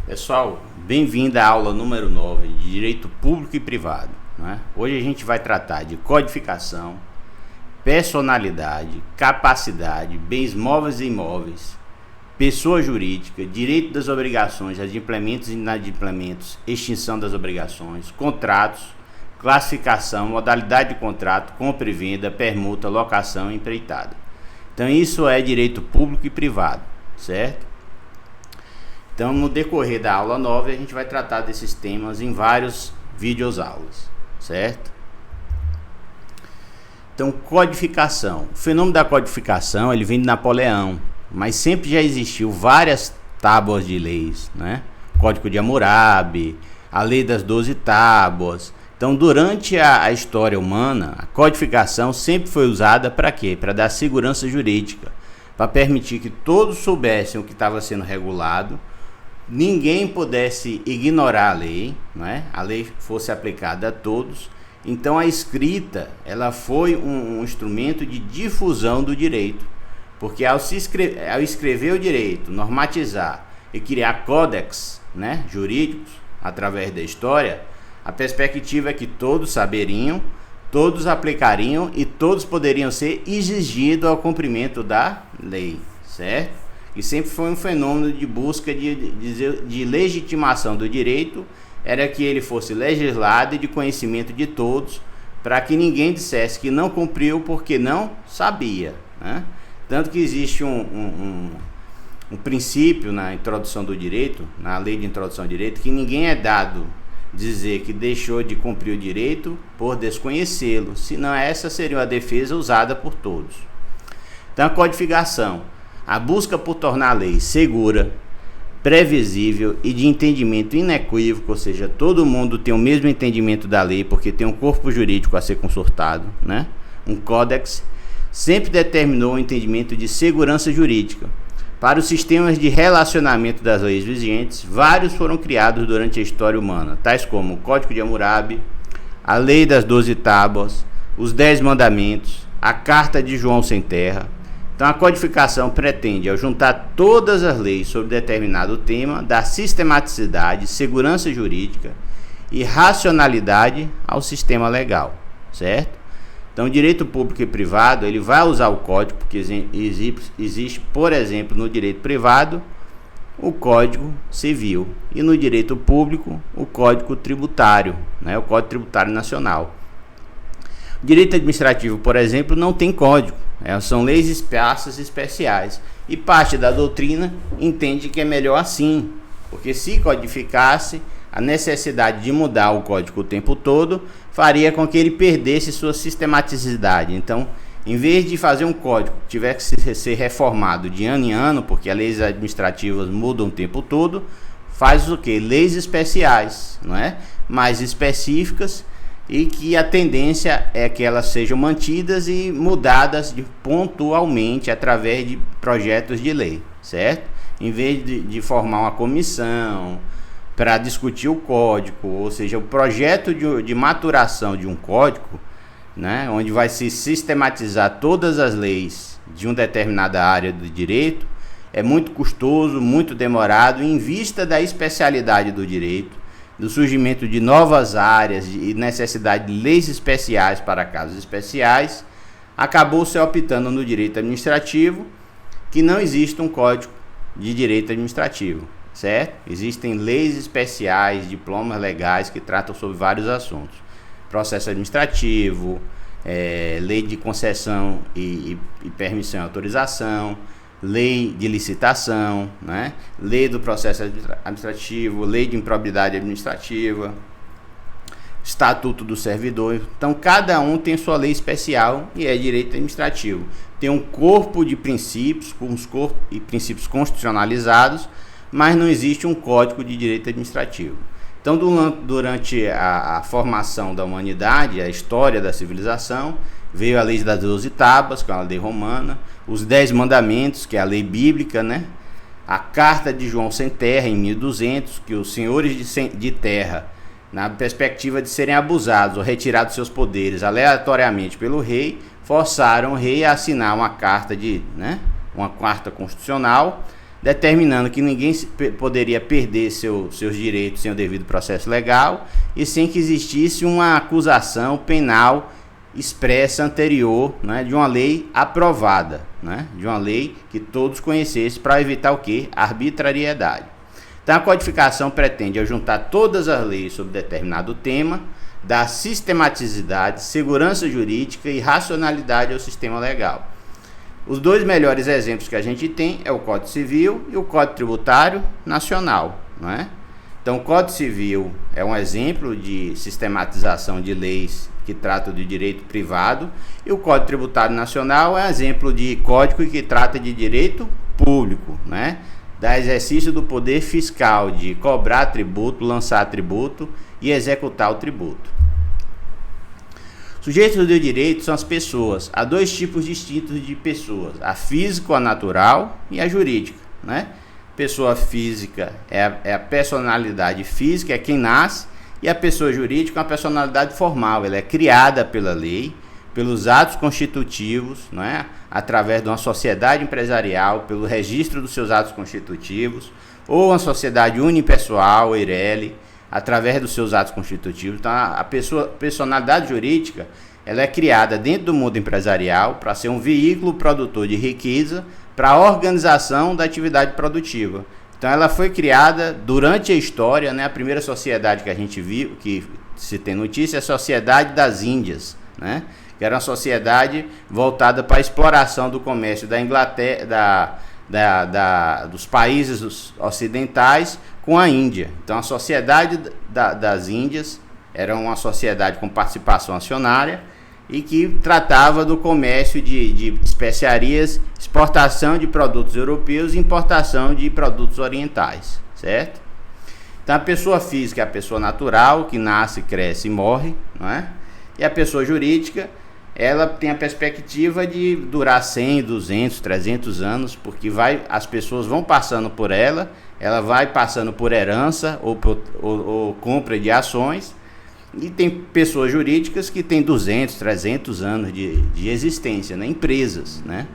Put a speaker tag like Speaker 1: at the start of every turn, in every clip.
Speaker 1: Pessoal, bem-vindo à aula número 9 de Direito Público e Privado, né? Hoje a gente vai tratar de codificação, personalidade, capacidade, bens móveis e imóveis, pessoa jurídica, direito das obrigações, adimplementos e inadimplementos, extinção das obrigações, contratos, classificação, modalidade de contrato, compra e venda, permuta, locação e empreitada. Então isso é direito público e privado, certo? Então, no decorrer da aula 9, a gente vai tratar desses temas em vários vídeos aulas, certo? Então, codificação. O fenômeno da codificação, ele vem de Napoleão, mas sempre já existiu várias tábuas de leis, né? Código de Hammurabi, a Lei das 12 Tábuas. Então, durante a história humana, a codificação sempre foi usada para quê? Para dar segurança jurídica, para permitir que todos soubessem o que estava sendo regulado, ninguém pudesse ignorar a lei, né? A lei fosse aplicada a todos. Então a escrita, ela foi um instrumento de difusão do direito, porque ao escrever o direito, normatizar e criar códex, né, jurídicos através da história, a perspectiva é que todos saberiam, todos aplicariam e todos poderiam ser exigidos ao cumprimento da lei, certo? E sempre foi um fenômeno de busca de legitimação do direito, era que ele fosse legislado e de conhecimento de todos, para que ninguém dissesse que não cumpriu porque não sabia, né? Tanto que existe um princípio na introdução do direito, na lei de introdução ao direito, que ninguém é dado dizer que deixou de cumprir o direito por desconhecê-lo, senão essa seria uma defesa usada por todos. Então a codificação, a busca por tornar a lei segura, previsível e de entendimento inequívoco, ou seja, todo mundo tem o mesmo entendimento da lei porque tem um corpo jurídico a ser consultado, né? Um códex, sempre determinou o entendimento de segurança jurídica. Para os sistemas de relacionamento das leis vigentes, vários foram criados durante a história humana, tais como o Código de Hammurabi, a Lei das 12 Tábuas, os 10 Mandamentos, a Carta de João Sem Terra. Então a codificação pretende, ao juntar todas as leis sobre determinado tema, dar sistematicidade, segurança jurídica e racionalidade ao sistema legal, certo? Então o direito público e privado, ele vai usar o código, porque existe, por exemplo, no direito privado, o Código Civil, e no direito público, o Código Tributário, né? O Código Tributário Nacional. O direito administrativo, por exemplo, não tem código. São leis esparsas especiais, e parte da doutrina entende que é melhor assim, porque se codificasse, a necessidade de mudar o código o tempo todo faria com que ele perdesse sua sistematicidade. Então, em vez de fazer um código que tivesse que ser reformado de ano em ano, porque as leis administrativas mudam o tempo todo, faz o que? Leis especiais, não é? Mais específicas, e que a tendência é que elas sejam mantidas e mudadas pontualmente através de projetos de lei, certo? Em vez de formar uma comissão para discutir o código, ou seja, o projeto de maturação de um código, né, onde vai se sistematizar todas as leis de uma determinada área do direito, é muito custoso, muito demorado, em vista da especialidade do direito, do surgimento de novas áreas e necessidade de leis especiais para casos especiais, acabou se optando no direito administrativo que não existe um código de direito administrativo, certo? Existem leis especiais, diplomas legais que tratam sobre vários assuntos. Processo administrativo, lei de concessão e permissão e autorização, lei de licitação, né? Lei do processo administrativo, lei de improbidade administrativa, estatuto do servidor. Então cada um tem sua lei especial e é direito administrativo. Tem um corpo de princípios, princípios constitucionalizados, mas não existe um código de direito administrativo. Então durante a formação da humanidade, a história da civilização, veio a Lei das 12 Tábuas, que é uma lei romana, os 10 Mandamentos, que é a lei bíblica, né? A Carta de João Sem Terra, em 1200, que os senhores de terra, na perspectiva de serem abusados ou retirados seus poderes aleatoriamente pelo rei, forçaram o rei a assinar uma carta uma carta constitucional determinando que ninguém poderia perder seus direitos sem o devido processo legal e sem que existisse uma acusação penal expressa anterior, né, de uma lei aprovada, né, de uma lei que todos conhecessem, para evitar o quê? Arbitrariedade. Então a codificação pretende juntar todas as leis sobre determinado tema, dar sistematicidade, segurança jurídica e racionalidade ao sistema legal. Os dois melhores exemplos que a gente tem é o Código Civil e o Código Tributário Nacional, não é? Então o Código Civil é um exemplo de sistematização de leis que tratam de direito privado, e o Código Tributário Nacional é um exemplo de código que trata de direito público, né? Da exercício do poder fiscal, de cobrar tributo, lançar tributo e executar o tributo. Sujeitos de direito são as pessoas. Há dois tipos distintos de pessoas: a física, a natural, e a jurídica, né? Pessoa física é a personalidade física, é quem nasce, e a pessoa jurídica é uma personalidade formal. Ela é criada pela lei, pelos atos constitutivos, não é? Através de uma sociedade empresarial, pelo registro dos seus atos constitutivos, ou uma sociedade unipessoal, EIRELI, através dos seus atos constitutivos. Então a personalidade jurídica, ela é criada dentro do mundo empresarial para ser um veículo produtor de riqueza para a organização da atividade produtiva. Então ela foi criada durante a história, né? A primeira sociedade que a gente viu, que se tem notícia, é a Sociedade das Índias, né? Que era uma sociedade voltada para a exploração do comércio da Inglaterra, dos países ocidentais com a Índia. Então a Sociedade das Índias era uma sociedade com participação acionária e que tratava do comércio de especiarias, exportação de produtos europeus e importação de produtos orientais, certo? Então a pessoa física é a pessoa natural, que nasce, cresce e morre, não é? E a pessoa jurídica, ela tem a perspectiva de durar 100, 200, 300 anos, porque as pessoas vão passando por ela vai passando por herança ou compra de ações, e tem pessoas jurídicas que têm 200, 300 anos de existência, né? Empresas, né?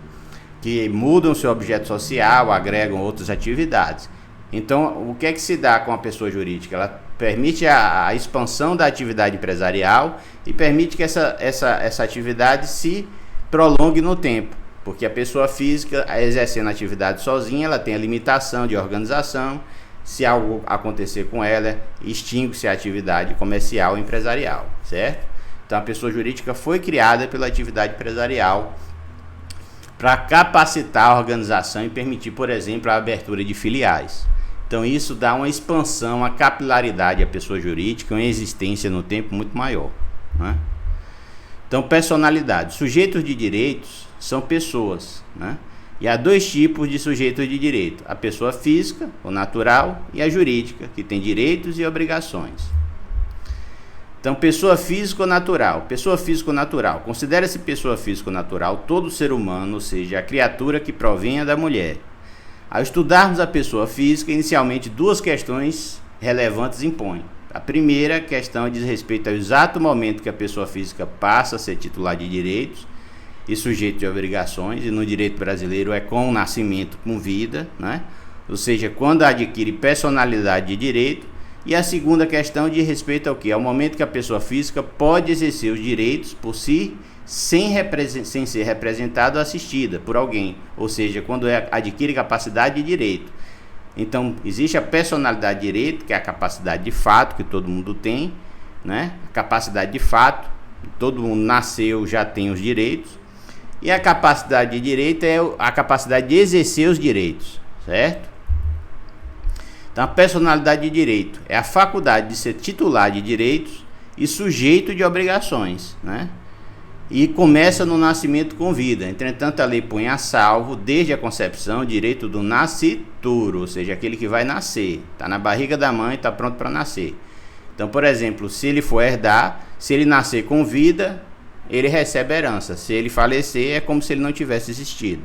Speaker 1: Que mudam seu objeto social, agregam outras atividades. Então, o que é que se dá com a pessoa jurídica? Ela permite a expansão da atividade empresarial e permite que essa atividade se prolongue no tempo, porque a pessoa física, exercendo a atividade sozinha, ela tem a limitação de organização. Se algo acontecer com ela, extingue-se a atividade comercial e empresarial, certo? Então a pessoa jurídica foi criada pela atividade empresarial para capacitar a organização e permitir, por exemplo, a abertura de filiais. Então isso dá uma expansão, uma capilaridade à pessoa jurídica, uma existência no tempo muito maior, né? Então, personalidade. Sujeitos de direitos são pessoas, né? E há dois tipos de sujeitos de direito: a pessoa física, ou natural, e a jurídica, que tem direitos e obrigações. Então, pessoa física ou natural. Pessoa física ou natural. Considera-se pessoa física ou natural todo ser humano, ou seja, a criatura que provenha da mulher. Ao estudarmos a pessoa física, inicialmente duas questões relevantes impõem. A primeira questão diz respeito ao exato momento que a pessoa física passa a ser titular de direitos e sujeito de obrigações, e no direito brasileiro é com o nascimento, com vida, né? Ou seja, quando adquire personalidade de direito. E a segunda questão diz respeito ao que? Ao momento que a pessoa física pode exercer os direitos por si, sem ser representada ou assistida por alguém, ou seja, quando adquire capacidade de direito. Então, existe a personalidade de direito, que é a capacidade de fato que todo mundo tem, né? A capacidade de fato, todo mundo nasceu, já tem os direitos. E a capacidade de direito é a capacidade de exercer os direitos, certo? Então, a personalidade de direito é a faculdade de ser titular de direitos e sujeito de obrigações, né? E começa no nascimento com vida. Entretanto, a lei põe a salvo, desde a concepção, o direito do nascituro, ou seja, aquele que vai nascer. Está na barriga da mãe, está pronto para nascer. Então, por exemplo, se ele for herdar, se ele nascer com vida, ele recebe herança. Se ele falecer, é como se ele não tivesse existido.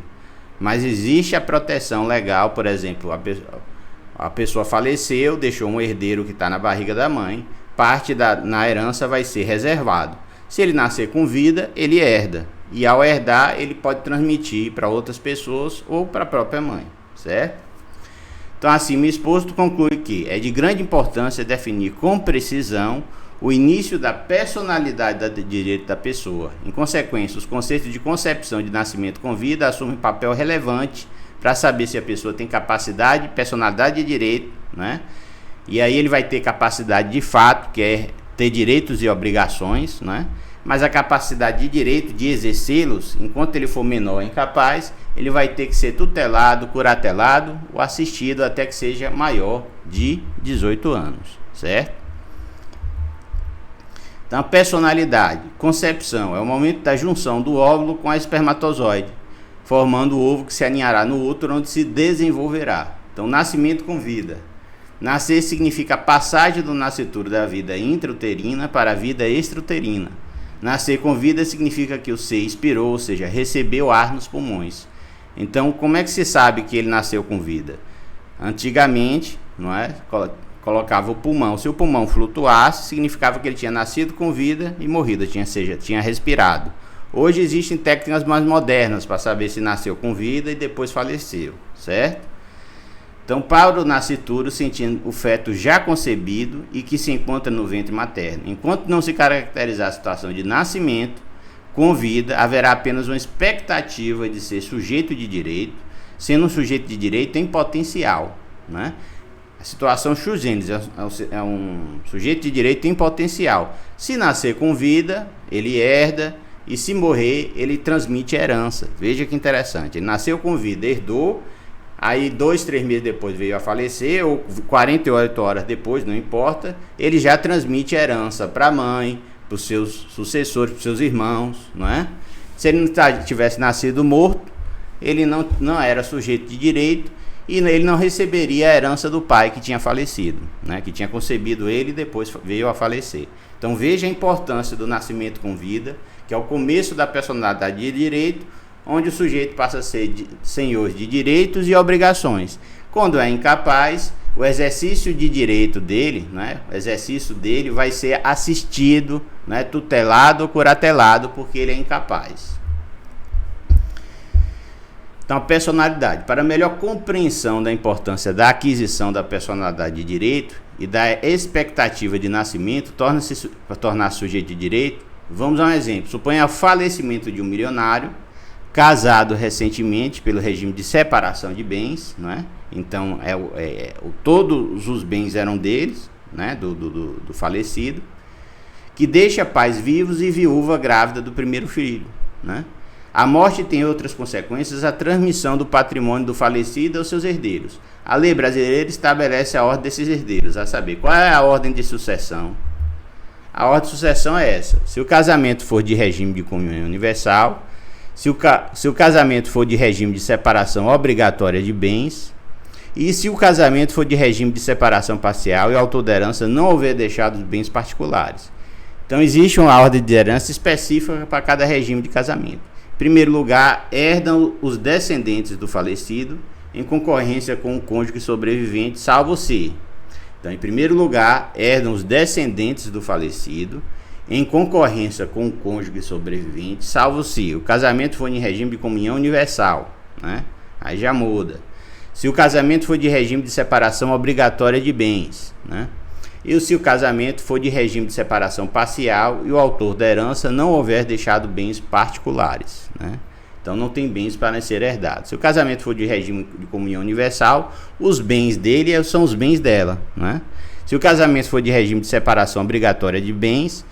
Speaker 1: Mas existe a proteção legal, por exemplo, a pessoa faleceu, deixou um herdeiro que está na barriga da mãe, parte na herança vai ser reservado. Se ele nascer com vida, ele herda. E ao herdar, ele pode transmitir para outras pessoas ou para a própria mãe, certo? Então, acima exposto, conclui que é de grande importância definir com precisão o início da personalidade de direito da pessoa. Em consequência, os conceitos de concepção de nascimento com vida assumem papel relevante para saber se a pessoa tem capacidade, personalidade de direito, né? E aí ele vai ter capacidade de fato, que é ter direitos e obrigações, né? Mas a capacidade de direito de exercê-los, enquanto ele for menor e incapaz, ele vai ter que ser tutelado, curatelado ou assistido até que seja maior de 18 anos, certo? Então, a personalidade, concepção, é o momento da junção do óvulo com a espermatozoide, formando o ovo que se aninhará no útero, onde se desenvolverá. Então, nascimento com vida. Nascer significa a passagem do nascituro da vida intrauterina para a vida extrauterina. Nascer com vida significa que o ser expirou, ou seja, recebeu ar nos pulmões. Então, como é que se sabe que ele nasceu com vida? Antigamente, não é? Colocava o pulmão. Se o pulmão flutuasse, significava que ele tinha nascido com vida e morrido, tinha respirado. Hoje existem técnicas mais modernas para saber se nasceu com vida e depois faleceu, certo? Então, para o nascituro, sentindo o feto já concebido e que se encontra no ventre materno. Enquanto não se caracterizar a situação de nascimento com vida, haverá apenas uma expectativa de ser sujeito de direito, sendo um sujeito de direito em potencial, né? A situação Schuh-Jenes é um sujeito de direito em potencial. Se nascer com vida, ele herda, e se morrer, ele transmite herança. Veja que interessante. Ele nasceu com vida, herdou, aí 2, 3 meses depois veio a falecer, ou 48 horas depois, não importa, ele já transmite herança para a mãe, para os seus sucessores, para os seus irmãos, não é? Se ele não tivesse nascido morto, ele não era sujeito de direito, e ele não receberia a herança do pai que tinha falecido, né? Que tinha concebido ele e depois veio a falecer. Então veja a importância do nascimento com vida, que é o começo da personalidade de direito, onde o sujeito passa a ser senhor de direitos e obrigações. Quando é incapaz, o exercício de direito dele, né, o exercício dele vai ser assistido, né, tutelado ou curatelado, porque ele é incapaz. Então, a personalidade. Para melhor compreensão da importância da aquisição da personalidade de direito e da expectativa de nascimento, para tornar-se sujeito de direito, vamos a um exemplo. Suponha o falecimento de um milionário, casado recentemente pelo regime de separação de bens, não é? Então, todos os bens eram deles, né, do falecido, que deixa pais vivos e viúva grávida do primeiro filho, né? A morte tem outras consequências, a transmissão do patrimônio do falecido aos seus herdeiros. A lei brasileira estabelece a ordem desses herdeiros, a saber, qual é a ordem de sucessão? A ordem de sucessão é essa: se o casamento for de regime de comunhão universal, se o casamento for de regime de separação obrigatória de bens, e se o casamento for de regime de separação parcial e o autor da herança não houver deixado os bens particulares. Então, existe uma ordem de herança específica para cada regime de casamento. Em primeiro lugar, herdam os descendentes do falecido em concorrência com o cônjuge sobrevivente, salvo se. Então, em primeiro lugar, herdam os descendentes do falecido em concorrência com o cônjuge sobrevivente, salvo se o casamento for em regime de comunhão universal, né? Aí já muda. Se o casamento for de regime de separação obrigatória de bens, né? E se o casamento for de regime de separação parcial e o autor da herança não houver deixado bens particulares, né? Então não tem bens para ser herdados. Se o casamento for de regime de comunhão universal, os bens dele são os bens dela, né? Se o casamento for de regime de separação obrigatória de bens,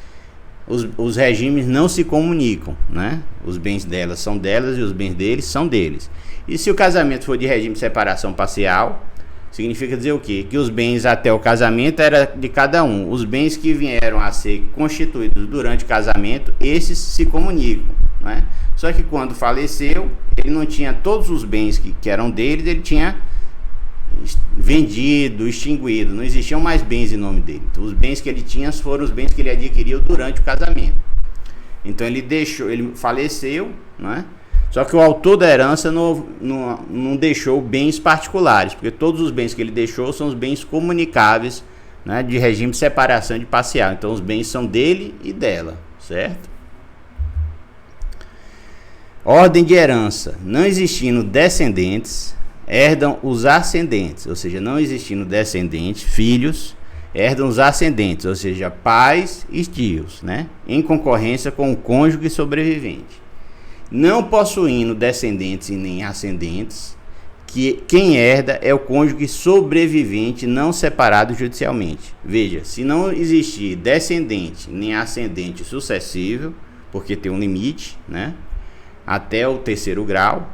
Speaker 1: os regimes não se comunicam, né? Os bens delas são delas e os bens deles são deles. E se o casamento for de regime de separação parcial, significa dizer o quê? Que os bens até o casamento era de cada um. Os bens que vieram a ser constituídos durante o casamento, esses se comunicam, né? Só que quando faleceu, ele não tinha todos os bens que eram deles, ele tinha vendido, extinguido, não existiam mais bens em nome dele. Então, os bens que ele tinha foram os bens que ele adquiriu durante o casamento. Então ele faleceu, né? Só que o autor da herança não deixou bens particulares, porque todos os bens que ele deixou são os bens comunicáveis, né, de regime de separação de parcial. Então os bens são dele e dela, certo? Ordem de herança. Não existindo descendentes, herdam os ascendentes, ou seja, não existindo descendentes, filhos, herdam os ascendentes, ou seja, pais e tios, né? Em concorrência com o cônjuge sobrevivente. Não possuindo descendentes e nem ascendentes, que quem herda é o cônjuge sobrevivente não separado judicialmente. Veja, se não existir descendente nem ascendente sucessível, porque tem um limite, né? Até o 3º grau.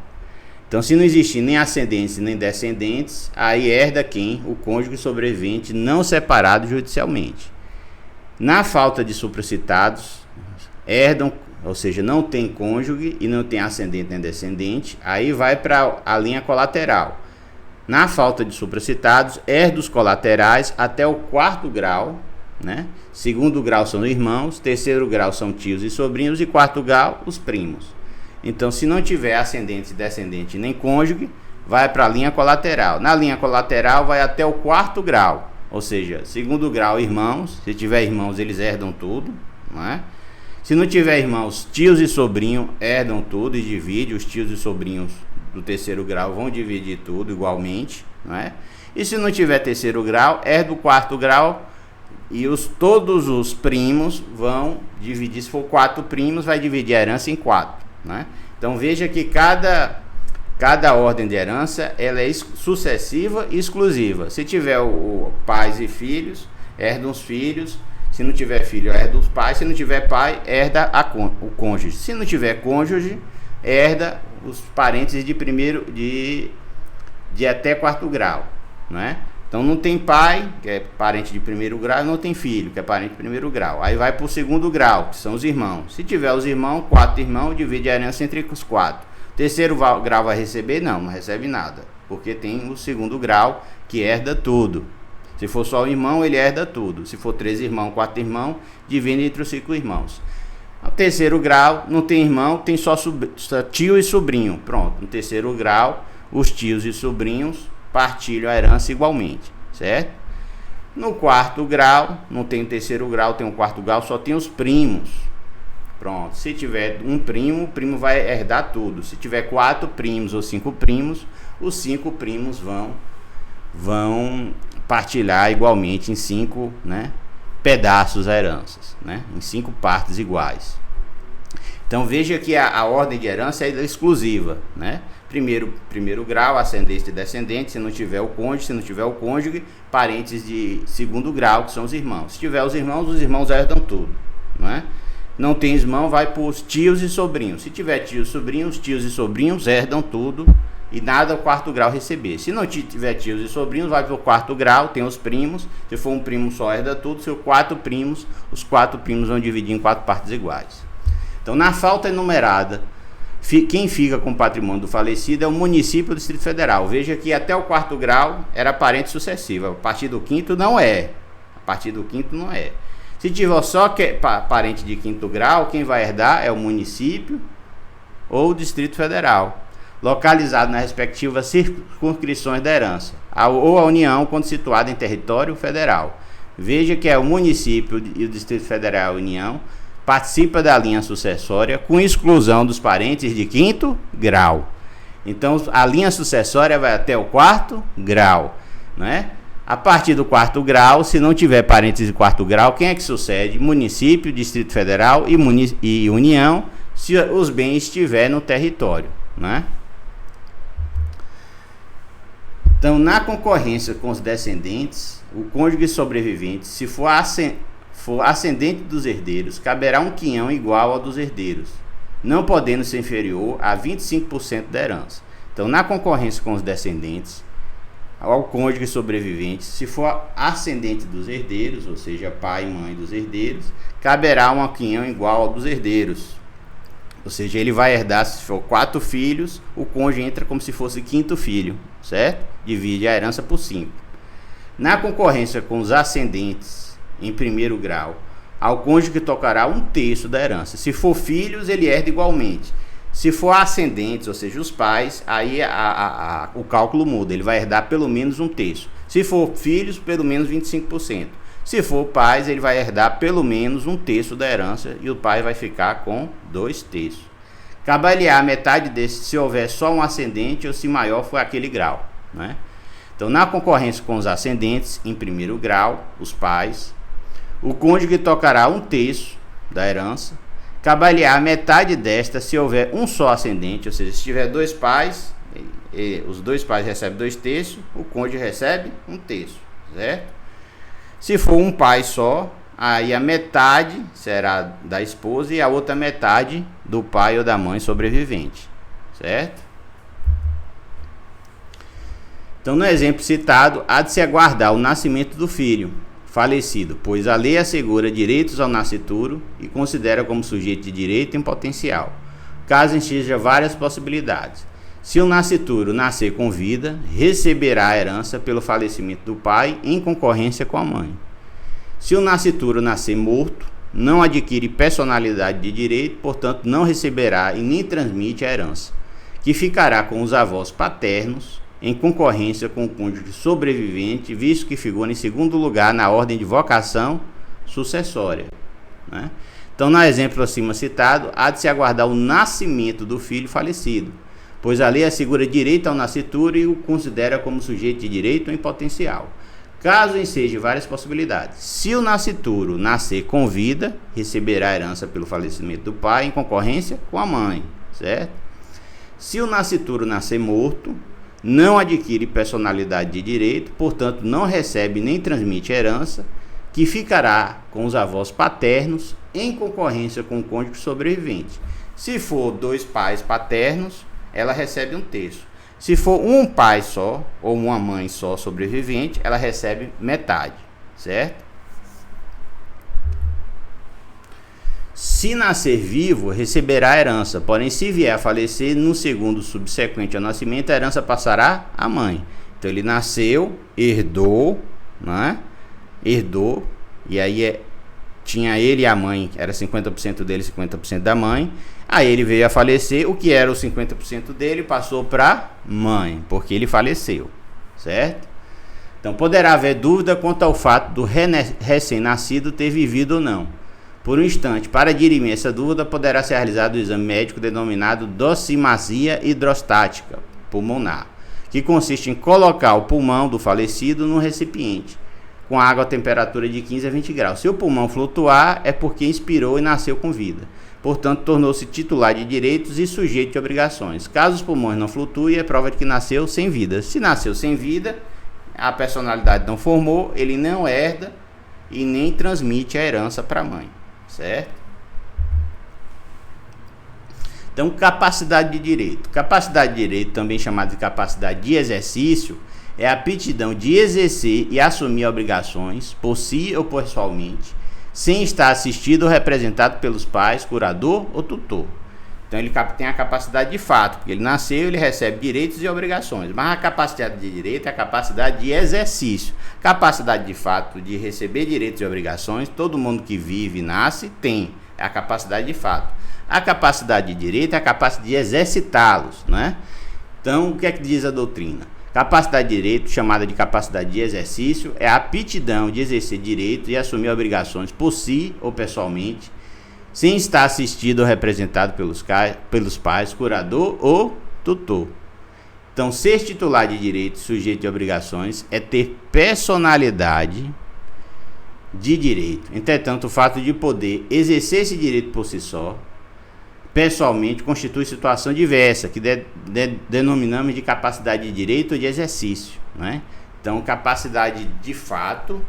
Speaker 1: Então, se não existir nem ascendentes nem descendentes, aí herda quem? O cônjuge sobrevivente não separado judicialmente. Na falta de supracitados, herdam, ou seja, não tem cônjuge e não tem ascendente nem descendente, aí vai para a linha colateral. Na falta de supracitados, herda os colaterais até o 4º grau, né? 2º grau são irmãos, 3º grau são tios e sobrinhos e 4º grau os primos. Então, se não tiver ascendente, descendente nem cônjuge, vai para a linha colateral. Na linha colateral vai até o 4º grau, ou seja, 2º grau irmãos. Se tiver irmãos, eles herdam tudo, não é? Se não tiver irmãos, tios e sobrinhos herdam tudo e dividem. Os tios e sobrinhos do 3º grau vão dividir tudo igualmente, não é? E se não tiver 3º grau, herda o 4º grau e todos os primos vão dividir. Se for 4 primos, vai dividir a herança em 4. Né? Então veja que cada ordem de herança ela é sucessiva e exclusiva. Se tiver pais e filhos, herda os filhos. Se não tiver filho, herda os pais. Se não tiver pai, herda o cônjuge. Se não tiver cônjuge, herda os parentes de até 4º grau, né? Então não tem pai, que é parente de 1º grau, e não tem filho, que é parente de 1º grau. Aí vai para o 2º grau, que são os irmãos. Se tiver os irmãos, 4 irmãos, divide a herança entre os 4. 3º grau vai receber? Não recebe nada, porque tem o 2º grau que herda tudo. Se for só o irmão, ele herda tudo. Se for 3 irmãos, 4 irmãos, divide entre os 5 irmãos. No 3º grau, não tem irmão, tem só tio e sobrinho. Pronto, no 3º grau, os tios e sobrinhos partilham a herança igualmente, certo? No 4º grau, não tem o 3º grau, tem o 4º grau, só tem os primos. Pronto, se tiver um primo, o primo vai herdar tudo. Se tiver 4 primos ou 5 primos, os 5 primos vão partilhar igualmente em 5, né, pedaços a heranças, né, em 5 partes iguais. Então veja que a ordem de herança é exclusiva, né? Primeiro grau, ascendente e descendente, se não tiver o cônjuge, parentes de 2º grau, que são os irmãos. Se tiver os irmãos herdam tudo, não é? Não tem irmão, vai para os tios e sobrinhos. Se tiver tios e sobrinhos herdam tudo e nada o 4º grau receber. Se não tiver tios e sobrinhos, vai para o 4º grau, tem os primos. Se for um primo só, herda tudo. Se for 4 primos, os 4 primos vão dividir em 4 partes iguais. Então, na falta enumerada, quem fica com o patrimônio do falecido é o município do Distrito Federal. Veja que até o 4º grau era parente sucessivo. A partir do 5º não é. Se tiver só parente de 5º grau, quem vai herdar é o município ou o Distrito Federal, localizado nas respectivas circunscrições da herança, ou a União quando situada em território federal. Veja que é o município e o Distrito Federal e a União participa da linha sucessória com exclusão dos parentes de 5º grau. Então a linha sucessória vai até o 4º grau, né? A partir do 4º grau, se não tiver parentes de 4º grau, quem é que sucede? Município, Distrito Federal e União, se os bens estiverem no território, né? Então, na concorrência com os descendentes, o cônjuge sobrevivente, se for ascendente dos herdeiros, caberá um quinhão igual ao dos herdeiros, não podendo ser inferior a 25% da herança. Então, na concorrência com os descendentes, ao cônjuge sobrevivente, se for ascendente dos herdeiros, ou seja, pai e mãe dos herdeiros, caberá um quinhão igual ao dos herdeiros. Ou seja, ele vai herdar, se for 4 filhos, o cônjuge entra como se fosse 5º filho, certo? Divide a herança por 5. Na concorrência com os ascendentes em 1º grau, ao cônjuge tocará 1/3 da herança. Se for filhos, ele herda igualmente. Se for ascendentes, ou seja, os pais, aí o cálculo muda, ele vai herdar pelo menos 1/3. Se for filhos, pelo menos 25%. Se for pais, ele vai herdar pelo menos 1/3 da herança e o pai vai ficar com 2/3. Cabe-lhe a metade desse se houver só um ascendente ou se maior for aquele grau, né? Então, na concorrência com os ascendentes, em primeiro grau, os pais, o cônjuge tocará 1/3 da herança. Cabe-lhe a metade desta se houver um só ascendente, ou seja, se tiver 2 pais, os 2 pais recebem 2/3, o cônjuge recebe 1/3, certo? Se for um pai só, aí a metade será da esposa e a outra metade do pai ou da mãe sobrevivente, certo? Então, no exemplo citado, há de se aguardar o nascimento do filho falecido, pois a lei assegura direitos ao nascituro e considera como sujeito de direito em potencial, caso enseja várias possibilidades. Se o nascituro nascer com vida, receberá a herança pelo falecimento do pai em concorrência com a mãe. Se o nascituro nascer morto, não adquire personalidade de direito, portanto não receberá e nem transmite a herança, que ficará com os avós paternos, em concorrência com o cônjuge sobrevivente, visto que figura em segundo lugar na ordem de vocação sucessória, né? Então, no exemplo acima citado, há de se aguardar o nascimento do filho falecido, pois a lei assegura direito ao nascituro e o considera como sujeito de direito em potencial. Caso enseje várias possibilidades. Se o nascituro nascer com vida, receberá a herança pelo falecimento do pai em concorrência com a mãe, certo? Se o nascituro nascer morto, não adquire personalidade de direito, portanto não recebe nem transmite herança, que ficará com os avós paternos em concorrência com o cônjuge sobrevivente. Se for 2 pais paternos, ela recebe 1/3. Se for um pai só ou uma mãe só sobrevivente, ela recebe metade, certo? Se nascer vivo, receberá a herança, porém se vier a falecer no segundo subsequente ao nascimento, a herança passará à mãe. Então ele nasceu, herdou, né? Herdou, e aí tinha ele e a mãe, era 50% dele, 50% da mãe. Aí ele veio a falecer, o que era os 50% dele passou para mãe, porque ele faleceu, certo? Então poderá haver dúvida quanto ao fato do recém-nascido ter vivido ou não. Por um instante, para dirimir essa dúvida, poderá ser realizado o exame médico denominado dosimetria hidrostática pulmonar, que consiste em colocar o pulmão do falecido no recipiente, com água a temperatura de 15 a 20 graus. Se o pulmão flutuar, é porque inspirou e nasceu com vida. Portanto, tornou-se titular de direitos e sujeito de obrigações. Caso os pulmões não flutuem, é prova de que nasceu sem vida. Se nasceu sem vida, a personalidade não formou, ele não herda e nem transmite a herança para a mãe, certo? Então, capacidade de direito. Capacidade de direito, também chamada de capacidade de exercício, é a aptidão de exercer e assumir obrigações, por si ou pessoalmente, sem estar assistido ou representado pelos pais, curador ou tutor. Então ele tem a capacidade de fato, porque ele nasceu, ele recebe direitos e obrigações, mas a capacidade de direito é a capacidade de exercício. Capacidade de fato de receber direitos e obrigações, todo mundo que vive e nasce tem, é a capacidade de fato. A capacidade de direito é a capacidade de exercitá-los, né? Então, o que é que diz a doutrina? Capacidade de direito, chamada de capacidade de exercício, é a aptidão de exercer direitos e assumir obrigações por si ou pessoalmente, sem estar assistido ou representado pelos pais, curador ou tutor. Então, ser titular de direitos, sujeito de obrigações, é ter personalidade de direito. Entretanto, o fato de poder exercer esse direito por si só, pessoalmente, constitui situação diversa, que denominamos de capacidade de direito ou de exercício, né? Então, capacidade de fato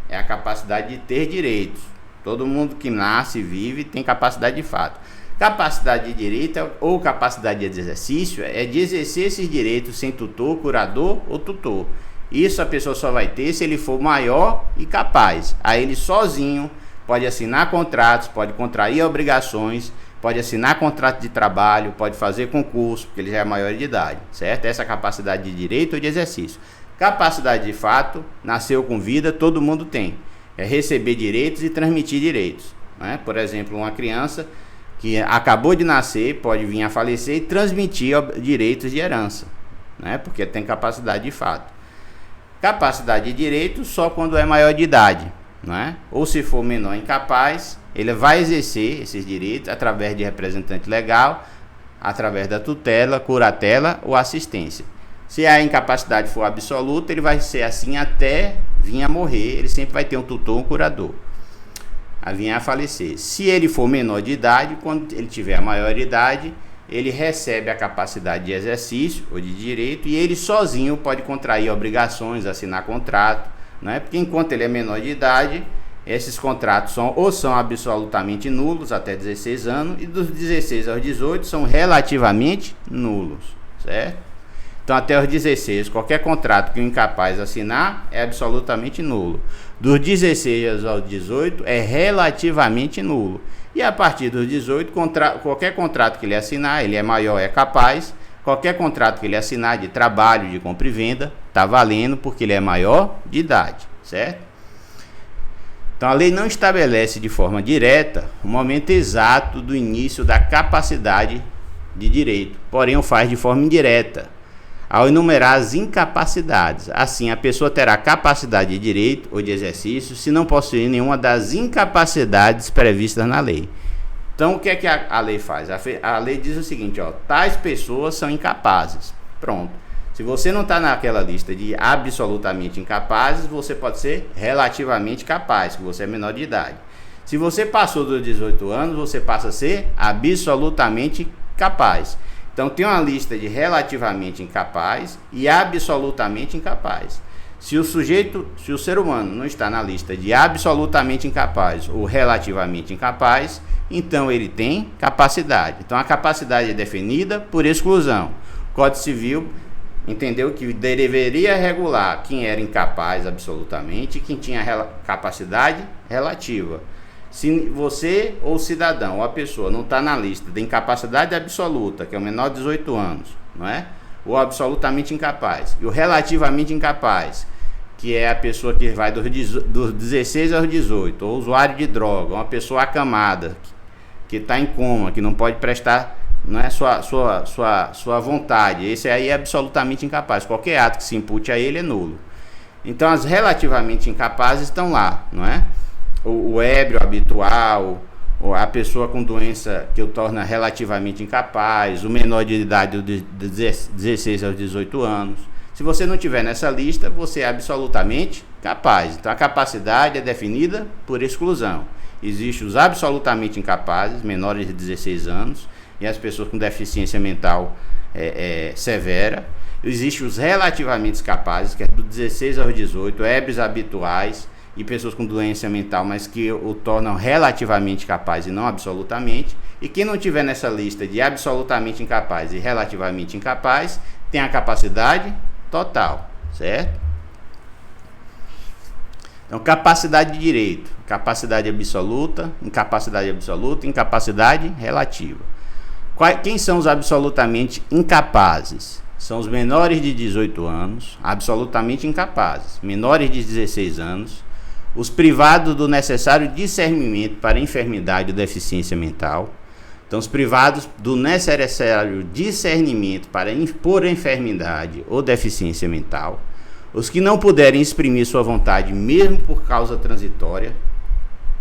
Speaker 1: é a capacidade de ter direitos. Todo mundo que nasce e vive tem capacidade de fato. Capacidade de direito ou capacidade de exercício é de exercer esses direitos sem tutor, curador ou tutor. Isso a pessoa só vai ter se ele for maior e capaz. Aí ele sozinho pode assinar contratos, pode contrair obrigações, pode assinar contrato de trabalho, pode fazer concurso, porque ele já é maior de idade, certo? Essa capacidade de direito ou de exercício. Capacidade de fato, nasceu com vida, todo mundo tem. É receber direitos e transmitir direitos, né? Por exemplo, uma criança que acabou de nascer pode vir a falecer e transmitir direitos de herança, né? Porque tem capacidade de fato. Capacidade de direito só quando é maior de idade, né? Ou se for menor incapaz, ele vai exercer esses direitos através de representante legal através da tutela, curatela ou assistência. Se a incapacidade for absoluta, ele vai ser assim até vir a morrer, ele sempre vai ter um tutor ou um curador, a vir a falecer. Se ele for menor de idade, quando ele tiver a maioridade, ele recebe a capacidade de exercício ou de direito e ele sozinho pode contrair obrigações, assinar contrato, né? Porque enquanto ele é menor de idade, esses contratos são absolutamente nulos até 16 anos e dos 16 aos 18 são relativamente nulos, certo? Então até os 16, qualquer contrato que o incapaz assinar é absolutamente nulo. Dos 16 aos 18 é relativamente nulo. E a partir dos 18, qualquer contrato que ele assinar, ele é maior, é capaz. Qualquer contrato que ele assinar de trabalho, de compra e venda, está valendo porque ele é maior de idade, certo? Então a lei não estabelece de forma direta o momento exato do início da capacidade de direito, porém o faz de forma indireta, ao enumerar as incapacidades. Assim, a pessoa terá capacidade de direito ou de exercício se não possuir nenhuma das incapacidades previstas na lei. Então, o que é que a lei faz? A lei diz o seguinte, ó, tais pessoas são incapazes. Pronto. Se você não está naquela lista de absolutamente incapazes, você pode ser relativamente capaz, que você é menor de idade. Se você passou dos 18 anos, você passa a ser absolutamente capaz. Então tem uma lista de relativamente incapaz e absolutamente incapaz. Se o ser humano não está na lista de absolutamente incapaz ou relativamente incapaz, então ele tem capacidade. Então a capacidade é definida por exclusão. O Código Civil entendeu que deveria regular quem era incapaz absolutamente e quem tinha capacidade relativa. Se você ou cidadão ou a pessoa não está na lista de incapacidade absoluta, que é o menor de 18 anos, não é? Ou absolutamente incapaz, e o relativamente incapaz, que é a pessoa que vai dos 16 aos 18, ou usuário de droga, uma pessoa acamada, que está em coma, que não pode prestar, não é sua vontade, esse aí é absolutamente incapaz. Qualquer ato que se impute a ele é nulo. Então as relativamente incapazes estão lá, não é? O ébrio habitual, ou a pessoa com doença que o torna relativamente incapaz, o menor de idade de 16 aos 18 anos. Se você não tiver nessa lista, você é absolutamente capaz. Então a capacidade é definida por exclusão. Existem os absolutamente incapazes, menores de 16 anos, e as pessoas com deficiência mental severa. Existem os relativamente capazes, que é do 16 aos 18, ébrios habituais, e pessoas com doença mental, mas que o tornam relativamente capaz e não absolutamente. E quem não tiver nessa lista de absolutamente incapaz e relativamente incapaz, tem a capacidade total, certo? Então, capacidade de direito, capacidade absoluta, incapacidade relativa. Quem são os absolutamente incapazes? São os menores de 18 anos, absolutamente incapazes, menores de 16 anos, os privados do necessário discernimento para enfermidade ou deficiência mental. Então, os privados do necessário discernimento por enfermidade ou deficiência mental. Os que não puderem exprimir sua vontade, mesmo por causa transitória,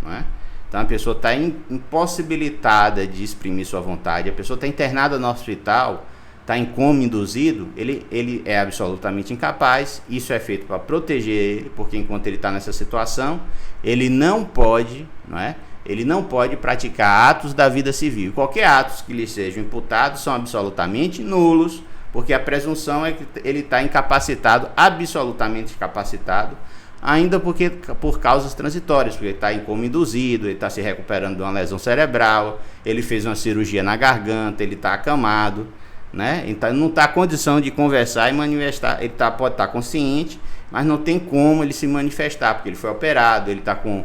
Speaker 1: não é? Então, a pessoa está impossibilitada de exprimir sua vontade, a pessoa está internada no hospital, está em coma induzido, ele é absolutamente incapaz. Isso é feito para proteger ele, porque enquanto ele está nessa situação, ele não pode, não é? Ele não pode praticar atos da vida civil. Qualquer atos que lhe sejam imputados são absolutamente nulos, porque a presunção é que ele está incapacitado, absolutamente incapacitado, ainda por causas transitórias, porque ele está em coma induzido, ele está se recuperando de uma lesão cerebral, ele fez uma cirurgia na garganta, ele está acamado, né? Então não está em condição de conversar e manifestar. Ele pode estar consciente, mas não tem como ele se manifestar, porque ele foi operado, ele está com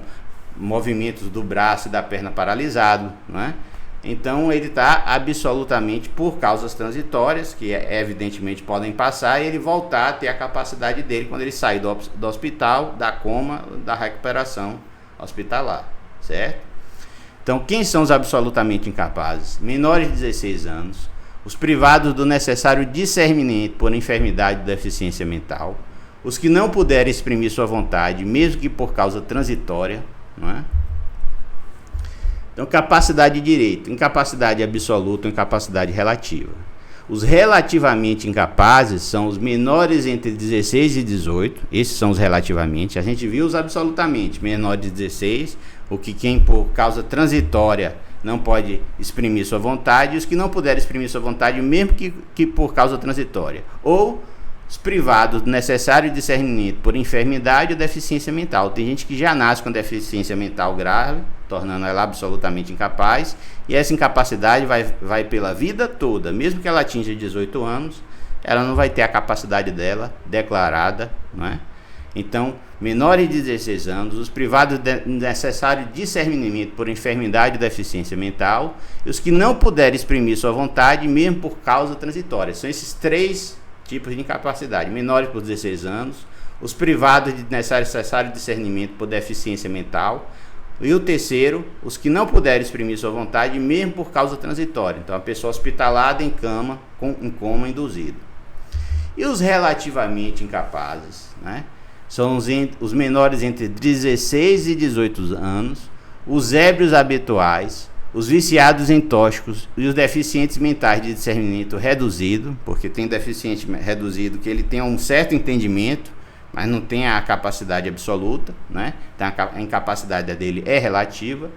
Speaker 1: movimentos do braço e da perna paralisado, né? Então ele está absolutamente, por causas transitórias, que evidentemente podem passar, e ele voltar a ter a capacidade dele quando ele sair do hospital, da coma, da recuperação hospitalar, certo? Então quem são os absolutamente incapazes? Menores de 16 anos, os privados do necessário discernimento por enfermidade e deficiência mental, os que não puderem exprimir sua vontade, mesmo que por causa transitória, não é? Então, capacidade de direito, incapacidade absoluta ou incapacidade relativa. Os relativamente incapazes são os menores entre 16 e 18, esses são os relativamente. A gente viu os absolutamente, menor de 16, o que quem por causa transitória não pode exprimir sua vontade, e os que não puderem exprimir sua vontade, mesmo que por causa transitória. Ou os privados do necessário discernimento por enfermidade ou deficiência mental. Tem gente que já nasce com deficiência mental grave, tornando ela absolutamente incapaz, e essa incapacidade vai pela vida toda, mesmo que ela atinja 18 anos, ela não vai ter a capacidade dela declarada, não é? Então, menores de 16 anos, os privados do necessário discernimento por enfermidade ou deficiência mental, e os que não puderem exprimir sua vontade, mesmo por causa transitória. São esses três tipos de incapacidade: menores por 16 anos, os privados de necessário discernimento por deficiência mental, e o terceiro, os que não puderem exprimir sua vontade, mesmo por causa transitória. Então, a pessoa hospitalada em cama, em coma induzido. E os relativamente incapazes, né? São os menores entre 16 e 18 anos, os ébrios habituais, os viciados em tóxicos e os deficientes mentais de discernimento reduzido, porque tem deficiente reduzido que ele tem um certo entendimento, mas não tem a capacidade absoluta, né? Então a incapacidade dele é relativa.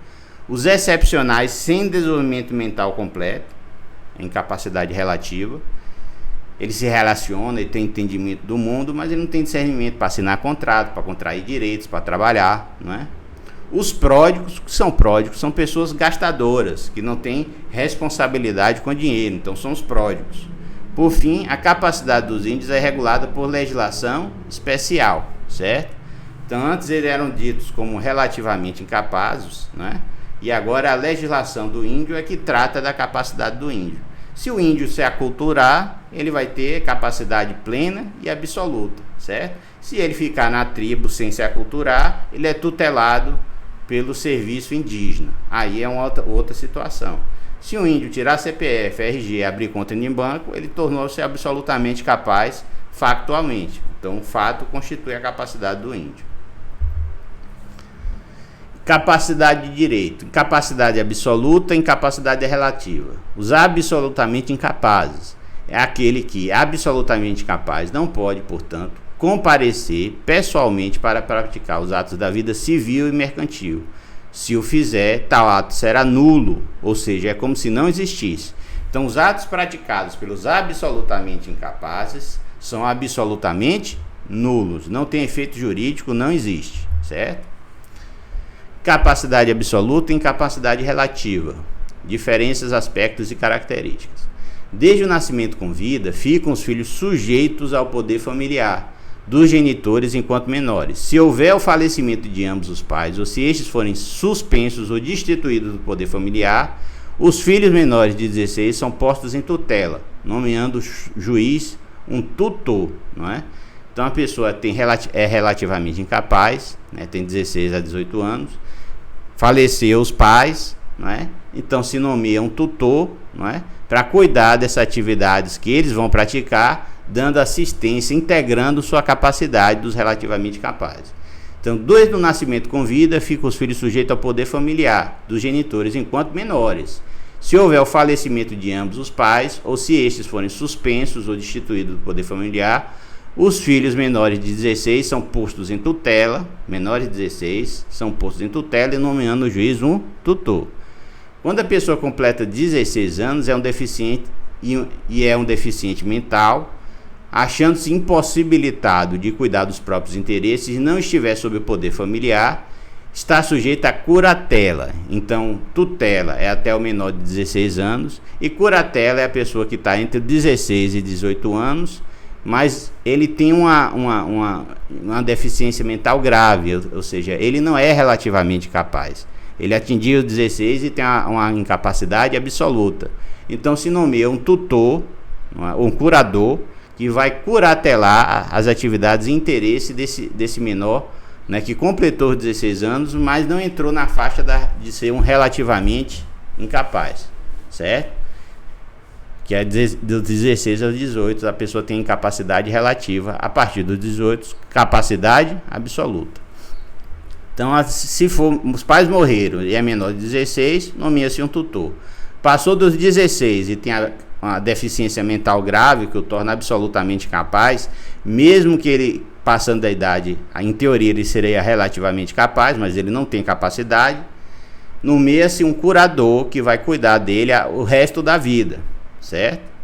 Speaker 1: Os excepcionais sem desenvolvimento mental completo, incapacidade relativa. Ele se relaciona, ele tem entendimento do mundo, mas ele não tem discernimento para assinar contrato, para contrair direitos, para trabalhar, não é? Os pródigos, que são pródigos, são pessoas gastadoras, que não têm responsabilidade com dinheiro, então são os pródigos. Por fim, a capacidade dos índios é regulada por legislação especial, certo? Então, antes eles eram ditos como relativamente incapazes, né? E agora a legislação do índio é que trata da capacidade do índio. Se o índio se aculturar, ele vai ter capacidade plena e absoluta, certo? Se ele ficar na tribo sem se aculturar, ele é tutelado pelo serviço indígena. Aí é uma outra situação. Se o índio tirar CPF, RG e abrir conta em banco, ele tornou-se absolutamente capaz factualmente. Então, o fato constitui a capacidade do índio. Capacidade de direito, incapacidade absoluta, incapacidade relativa. Os absolutamente incapazes é aquele que, absolutamente capaz, não pode, portanto, comparecer pessoalmente para praticar os atos da vida civil e mercantil. Se o fizer, tal ato será nulo, ou seja, é como se não existisse. Então, os atos praticados pelos absolutamente incapazes são absolutamente nulos, não tem efeito jurídico, não existe, certo? Capacidade absoluta e incapacidade relativa. Diferenças, aspectos e características. Desde o nascimento com vida, ficam os filhos sujeitos ao poder familiar dos genitores enquanto menores. Se houver o falecimento de ambos os pais, ou se estes forem suspensos ou destituídos do poder familiar, os filhos menores de 16 são postos em tutela, nomeando o juiz um tutor, não é? Então a pessoa é relativamente incapaz, né, tem 16 a 18 anos, faleceu os pais, não é? Então se nomeia um tutor, não é? Para cuidar dessas atividades que eles vão praticar, dando assistência, integrando sua capacidade dos relativamente capazes. Então, desde o nascimento com vida, ficam os filhos sujeitos ao poder familiar dos genitores enquanto menores. Se houver o falecimento de ambos os pais, ou se estes forem suspensos ou destituídos do poder familiar, os filhos menores de 16 são postos em tutela, menores de 16 são postos em tutela e nomeando o juiz um tutor. Quando a pessoa completa 16 anos, é um deficiente e é um deficiente mental, achando-se impossibilitado de cuidar dos próprios interesses e não estiver sob o poder familiar, está sujeito a curatela. Então, tutela é até o menor de 16 anos e curatela é a pessoa que está entre 16 e 18 anos, mas ele tem uma deficiência mental grave, ou seja, ele não é relativamente capaz. Ele atingiu os 16 e tem uma incapacidade absoluta. Então se nomeia um tutor, um curador, que vai curatelar as atividades e interesse desse menor, né, que completou os 16 anos, mas não entrou na faixa de ser um relativamente incapaz, certo? Que é dos 16 aos 18, a pessoa tem incapacidade relativa, a partir dos 18, capacidade absoluta. Então, se for, os pais morreram e é menor de 16, nomeia-se um tutor. Passou dos 16 e tem uma deficiência mental grave que o torna absolutamente incapaz, mesmo que ele, passando da idade, em teoria ele seria relativamente capaz, mas ele não tem capacidade, nomeia-se um curador que vai cuidar dele o resto da vida, certo?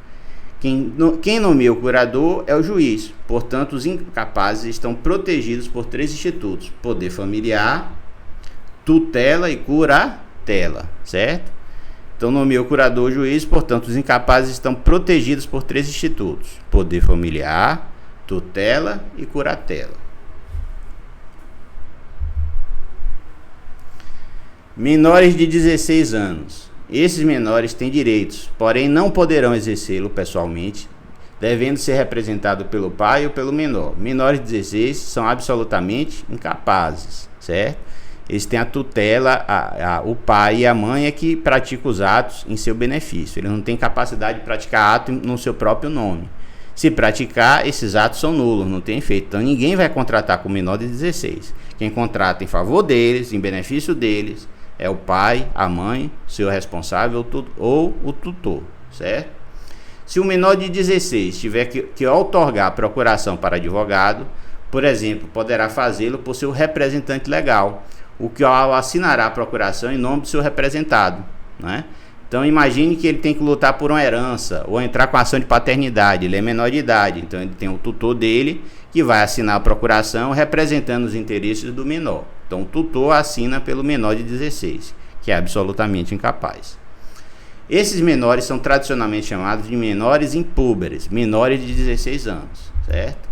Speaker 1: Quem nomeia o curador é o juiz. Portanto, os incapazes estão protegidos por 3 institutos: poder familiar, tutela e curatela, certo? Então, nomeia o curador, o juiz, portanto, os incapazes estão protegidos por 3 institutos: poder familiar, tutela e curatela. Menores de 16 anos. Esses menores têm direitos, porém não poderão exercê-lo pessoalmente, devendo ser representado pelo pai ou pelo menor. Menores de 16 são absolutamente incapazes, certo? Eles têm a tutela, o pai e a mãe é que praticam os atos em seu benefício. Eles não têm capacidade de praticar ato no seu próprio nome. Se praticar, esses atos são nulos, não tem efeito. Então ninguém vai contratar com menor de 16. Quem contrata em favor deles, em benefício deles, é o pai, a mãe, seu responsável ou o tutor, certo? Se o menor de 16 tiver que outorgar a procuração para advogado, por exemplo, poderá fazê-lo por seu representante legal, o que assinará a procuração em nome do seu representado, né? Então imagine que ele tem que lutar por uma herança ou entrar com ação de paternidade, ele é menor de idade, então ele tem o tutor dele que vai assinar a procuração representando os interesses do menor. Então o tutor assina pelo menor de 16, que é absolutamente incapaz. Esses menores são tradicionalmente chamados de menores impúberes, menores de 16 anos, certo?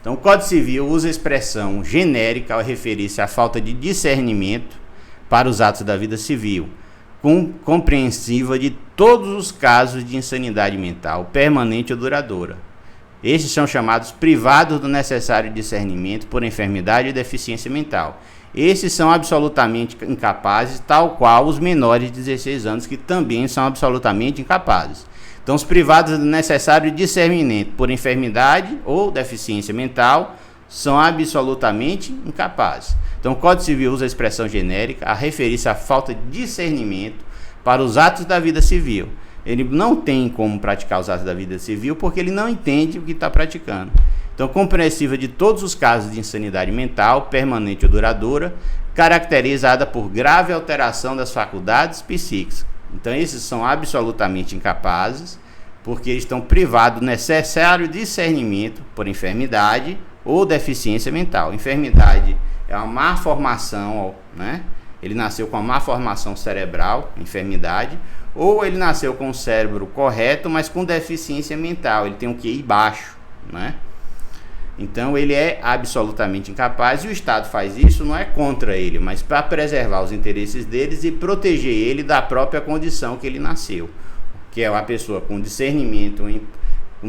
Speaker 1: Então o Código Civil usa a expressão genérica ao referir-se à falta de discernimento para os atos da vida civil, compreensiva de todos os casos de insanidade mental permanente ou duradoura. Estes são chamados privados do necessário discernimento por enfermidade e deficiência mental. Esses são absolutamente incapazes, tal qual os menores de 16 anos, que também são absolutamente incapazes. Então, os privados do necessário discernimento por enfermidade ou deficiência mental são absolutamente incapazes. Então, o Código Civil usa a expressão genérica a referir-se à falta de discernimento para os atos da vida civil. Ele não tem como praticar os atos da vida civil porque ele não entende o que está praticando. Então, compreensiva de todos os casos de insanidade mental, permanente ou duradoura, caracterizada por grave alteração das faculdades psíquicas. Então, esses são absolutamente incapazes porque eles estão privados do necessário discernimento por enfermidade ou deficiência mental. Enfermidade é uma má formação, né? Ele nasceu com uma má formação cerebral, enfermidade, ou ele nasceu com o cérebro correto, mas com deficiência mental, ele tem um QI baixo, né? Então ele é absolutamente incapaz e o Estado faz isso não é contra ele, mas para preservar os interesses deles e proteger ele da própria condição que ele nasceu, que é uma pessoa com discernimento,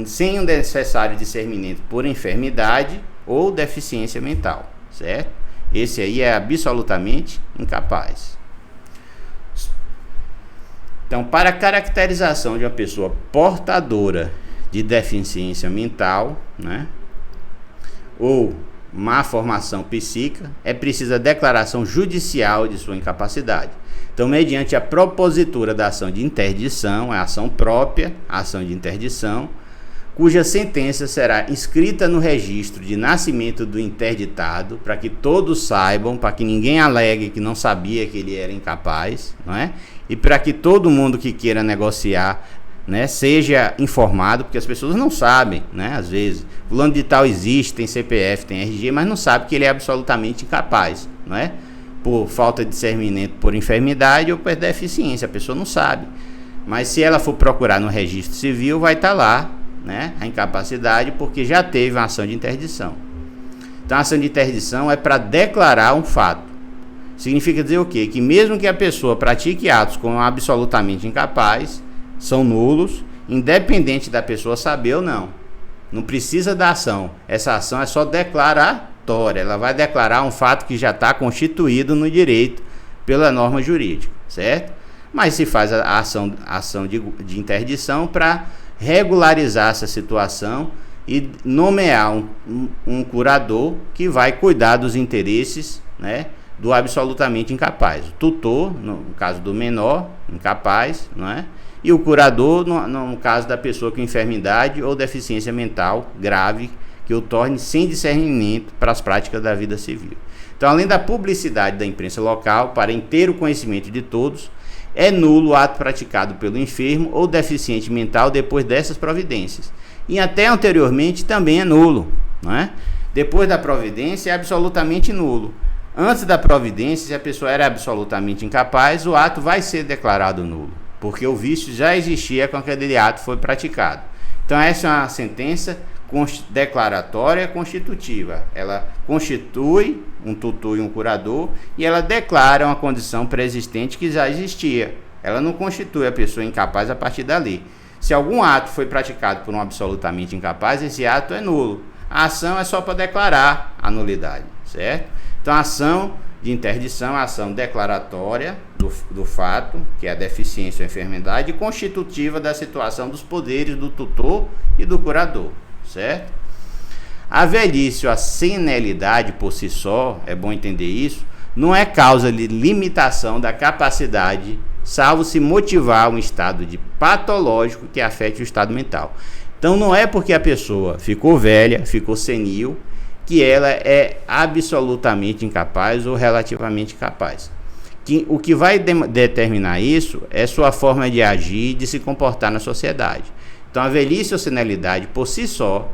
Speaker 1: sem o necessário discernimento por enfermidade ou deficiência mental, certo? Esse aí é absolutamente incapaz. Então, para a caracterização de uma pessoa portadora de deficiência mental, né, ou má formação psíquica, é precisa a declaração judicial de sua incapacidade. Então, mediante a propositura da ação de interdição, a ação própria, a ação de interdição, cuja sentença será inscrita no registro de nascimento do interditado, para que todos saibam, para que ninguém alegue que não sabia que ele era incapaz, não é? E para que todo mundo que queira negociar, né, seja informado, porque as pessoas não sabem, né? Às vezes, fulano de tal existe, tem CPF, tem RG, mas não sabe que ele é absolutamente incapaz, não é? Por falta de discernimento por enfermidade ou por deficiência, a pessoa não sabe. Mas se ela for procurar no registro civil, vai estar lá, né, a incapacidade, porque já teve uma ação de interdição. Então a ação de interdição é para declarar um fato. Significa dizer o quê? Que mesmo que a pessoa pratique atos como absolutamente incapaz, são nulos, independente da pessoa saber ou não. Não precisa da ação. Essa ação é só declaratória. Ela vai declarar um fato que já está constituído no direito pela norma jurídica, certo? Mas se faz a ação de interdição para regularizar essa situação e nomear um curador que vai cuidar dos interesses, né, do absolutamente incapaz. O tutor, no caso do menor, incapaz, não é? E o curador, no caso da pessoa com enfermidade ou deficiência mental grave, que o torne sem discernimento para as práticas da vida civil. Então, além da publicidade da imprensa local, para inteiro conhecimento de todos, é nulo o ato praticado pelo enfermo ou deficiente mental depois dessas providências. E até anteriormente também é nulo, não é? Depois da providência é absolutamente nulo. Antes da providência, se a pessoa era absolutamente incapaz, o ato vai ser declarado nulo, porque o vício já existia quando aquele ato foi praticado. Então essa é uma sentença declaratória constitutiva. Ela constitui um tutor e um curador e ela declara uma condição pré-existente que já existia. Ela não constitui a pessoa incapaz a partir da lei. Se algum ato foi praticado por um absolutamente incapaz, esse ato é nulo. A ação é só para declarar a nulidade, certo? Então a ação de interdição é a ação declaratória do fato, que é a deficiência ou enfermidade, constitutiva da situação dos poderes do tutor e do curador, certo? A velhice ou a senilidade por si só, é bom entender isso, não é causa de limitação da capacidade, salvo se motivar um estado de patológico que afete o estado mental. Então não é porque a pessoa ficou velha, ficou senil, que ela é absolutamente incapaz ou relativamente capaz. O que vai determinar isso é sua forma de agir e de se comportar na sociedade. Então a velhice ou senilidade por si só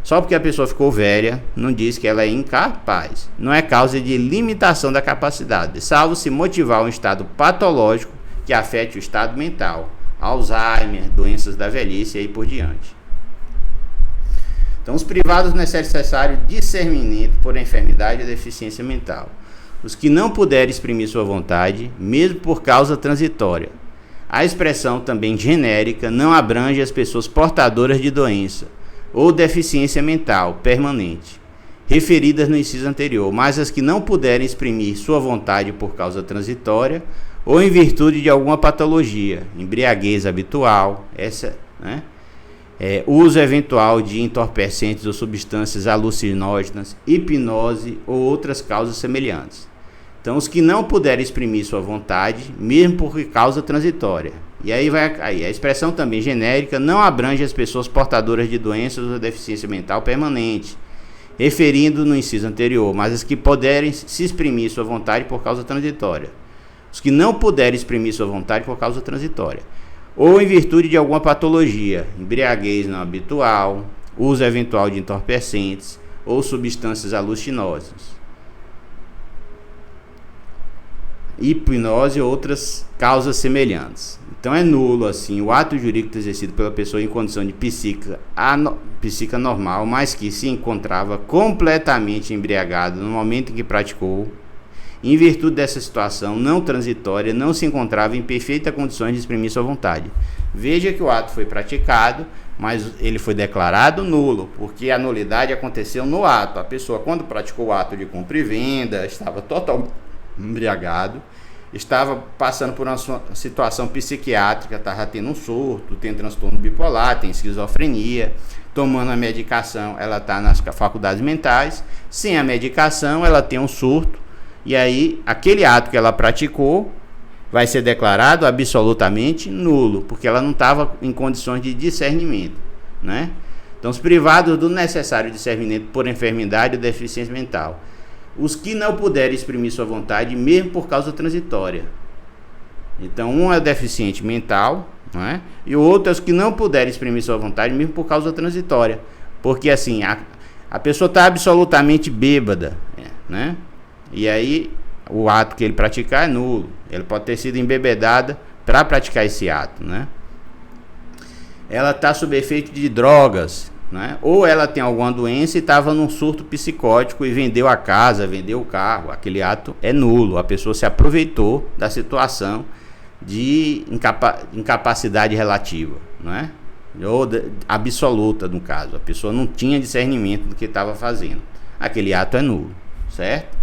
Speaker 1: porque a pessoa ficou velha, não diz que ela é incapaz. Não é causa de limitação da capacidade, salvo se motivar um estado patológico que afete o estado mental, Alzheimer, doenças da velhice e aí por diante. Então, os privados não é necessário discernimento por enfermidade ou deficiência mental. Os que não puderem exprimir sua vontade, mesmo por causa transitória. A expressão também genérica não abrange as pessoas portadoras de doença ou deficiência mental permanente, referidas no inciso anterior, mas as que não puderem exprimir sua vontade por causa transitória ou em virtude de alguma patologia, embriaguez habitual, uso eventual de entorpecentes ou substâncias alucinógenas, hipnose ou outras causas semelhantes. Então, os que não puderem exprimir sua vontade, mesmo por causa transitória. E aí vai cair. A expressão também genérica não abrange as pessoas portadoras de doenças ou deficiência mental permanente, referindo no inciso anterior, mas as que puderem se exprimir sua vontade por causa transitória. Os que não puderem exprimir sua vontade por causa transitória, ou em virtude de alguma patologia, embriaguez não habitual, uso eventual de entorpecentes ou substâncias alucinógenas, hipnose e outras causas semelhantes. Então é nulo assim o ato jurídico exercido pela pessoa em condição de psíquica normal, mas que se encontrava completamente embriagado no momento em que praticou. Em virtude dessa situação não transitória, não se encontrava em perfeita condições de exprimir sua vontade. Veja que o ato foi praticado, mas ele foi declarado nulo, porque a nulidade aconteceu no ato. A pessoa, quando praticou o ato de compra e venda, estava totalmente embriagado, estava passando por uma situação psiquiátrica, estava tendo um surto, tem transtorno bipolar, tem esquizofrenia, tomando a medicação, ela está nas faculdades mentais, sem a medicação, ela tem um surto. E aí, aquele ato que ela praticou vai ser declarado absolutamente nulo, porque ela não estava em condições de discernimento, né? Então, os privados do necessário discernimento por enfermidade ou deficiência mental. Os que não puderem exprimir sua vontade, mesmo por causa transitória. Então, um é o deficiente mental, não é? E o outro é os que não puderem exprimir sua vontade, mesmo por causa transitória. Porque, assim, a pessoa está absolutamente bêbada, né? E aí o ato que ele praticar é nulo. Ele pode ter sido embebedada para praticar esse ato, né? Ela está sob efeito de drogas, né? Ou ela tem alguma doença e estava num surto psicótico e vendeu a casa, vendeu o carro. Aquele ato é nulo. A pessoa se aproveitou da situação de incapacidade relativa, né? Ou absoluta, no caso. A pessoa não tinha discernimento do que estava fazendo. Aquele ato é nulo, certo?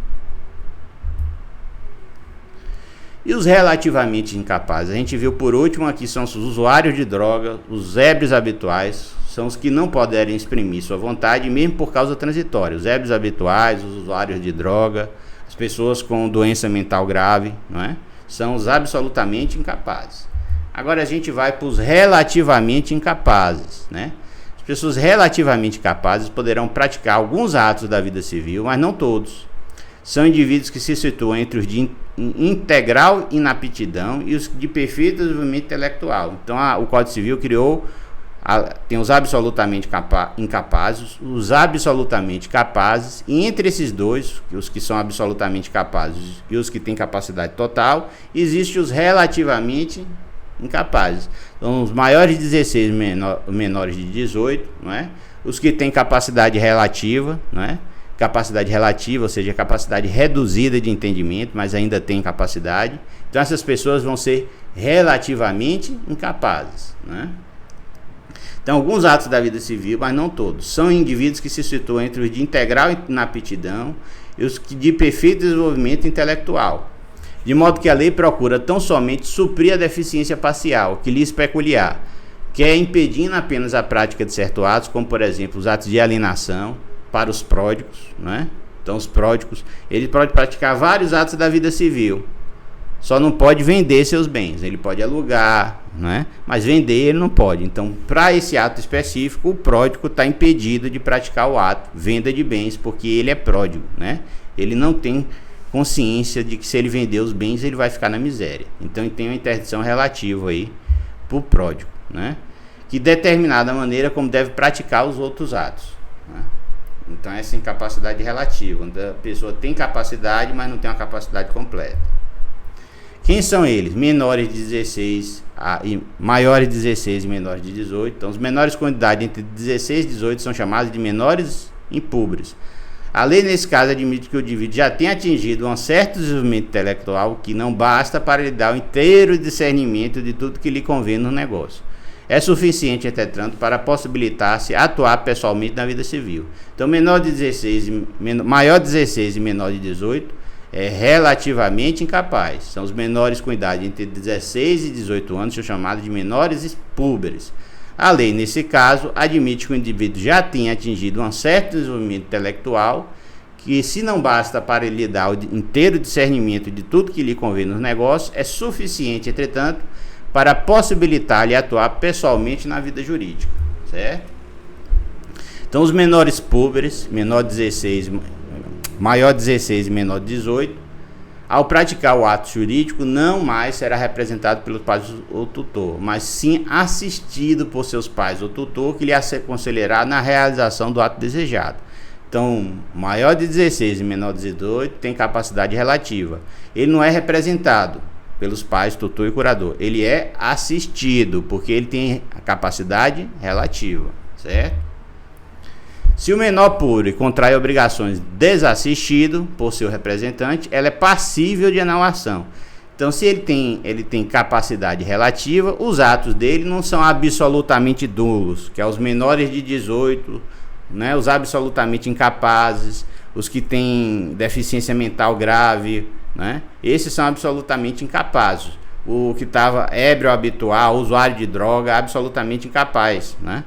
Speaker 1: E os relativamente incapazes? A gente viu por último aqui, são os usuários de droga, os ébrios habituais, são os que não puderem exprimir sua vontade, mesmo por causa transitória. Os ébrios habituais, os usuários de droga, as pessoas com doença mental grave, não é? São os absolutamente incapazes. Agora a gente vai para os relativamente incapazes, né? As pessoas relativamente capazes poderão praticar alguns atos da vida civil, mas não todos. São indivíduos que se situam entre os de integral inaptidão e os de perfeito desenvolvimento intelectual. Então o Código Civil criou, tem os absolutamente incapazes, os absolutamente capazes, e entre esses dois, os que são absolutamente capazes e os que têm capacidade total, existem os relativamente incapazes. Então os maiores de 16, menores de 18, não é? Os que têm capacidade relativa, não é? Capacidade relativa, ou seja, capacidade reduzida de entendimento, mas ainda tem capacidade. Então essas pessoas vão ser relativamente incapazes, né? Então alguns atos da vida civil, mas não todos, são indivíduos que se situam entre os de integral inaptidão e os de perfeito desenvolvimento intelectual, de modo que a lei procura tão somente suprir a deficiência parcial que lhes peculiar, que é impedindo apenas a prática de certos atos, como por exemplo os atos de alienação, para os pródigos, né? Então os pródigos, ele pode praticar vários atos da vida civil, só não pode vender seus bens. Ele pode alugar, né? Mas vender ele não pode. Então, para esse ato específico, o pródigo está impedido de praticar o ato, venda de bens, porque ele é pródigo, né? Ele não tem consciência de que se ele vender os bens, ele vai ficar na miséria. Então, tem uma interdição relativa aí para o pródigo, né? Que determinada maneira como deve praticar os outros atos, né? Então essa incapacidade relativa, onde a pessoa tem capacidade, mas não tem uma capacidade completa. Quem são eles? Menores de 16, maiores de 16 e menores de 18. Então os menores com idade entre 16 e 18 são chamados de menores impúberes. A lei nesse caso admite que o indivíduo já tenha atingido um certo desenvolvimento intelectual que não basta para lhe dar o inteiro discernimento de tudo que lhe convém no negócio. É suficiente, entretanto, para possibilitar-se atuar pessoalmente na vida civil. Então, maior de 16 e menor de 18 é relativamente incapaz. São os menores com idade entre 16 e 18 anos, são chamados de menores púberes. A lei, nesse caso, admite que o indivíduo já tenha atingido um certo desenvolvimento intelectual, que se não basta para ele lhe dar o inteiro discernimento de tudo que lhe convém nos negócios, é suficiente, entretanto, para possibilitar-lhe atuar pessoalmente na vida jurídica, certo? Então os menores púberes, maior de 16 e menor de 18, ao praticar o ato jurídico, não mais será representado pelos pais ou tutor, mas sim assistido por seus pais ou tutor, que lhe aconselhará na realização do ato desejado. Então, maior de 16 e menor de 18 tem capacidade relativa. Ele não é representado pelos pais, tutor e curador. Ele é assistido, porque ele tem a capacidade relativa, certo? Se o menor público contrai obrigações desassistido por seu representante, ela é passível de anulação. Então, se ele tem capacidade relativa, os atos dele não são absolutamente nulos, que é os menores de 18, né, os absolutamente incapazes, os que têm deficiência mental grave, né? Esses são absolutamente incapazes. O que estava ébrio habitual, usuário de droga, absolutamente incapaz, né?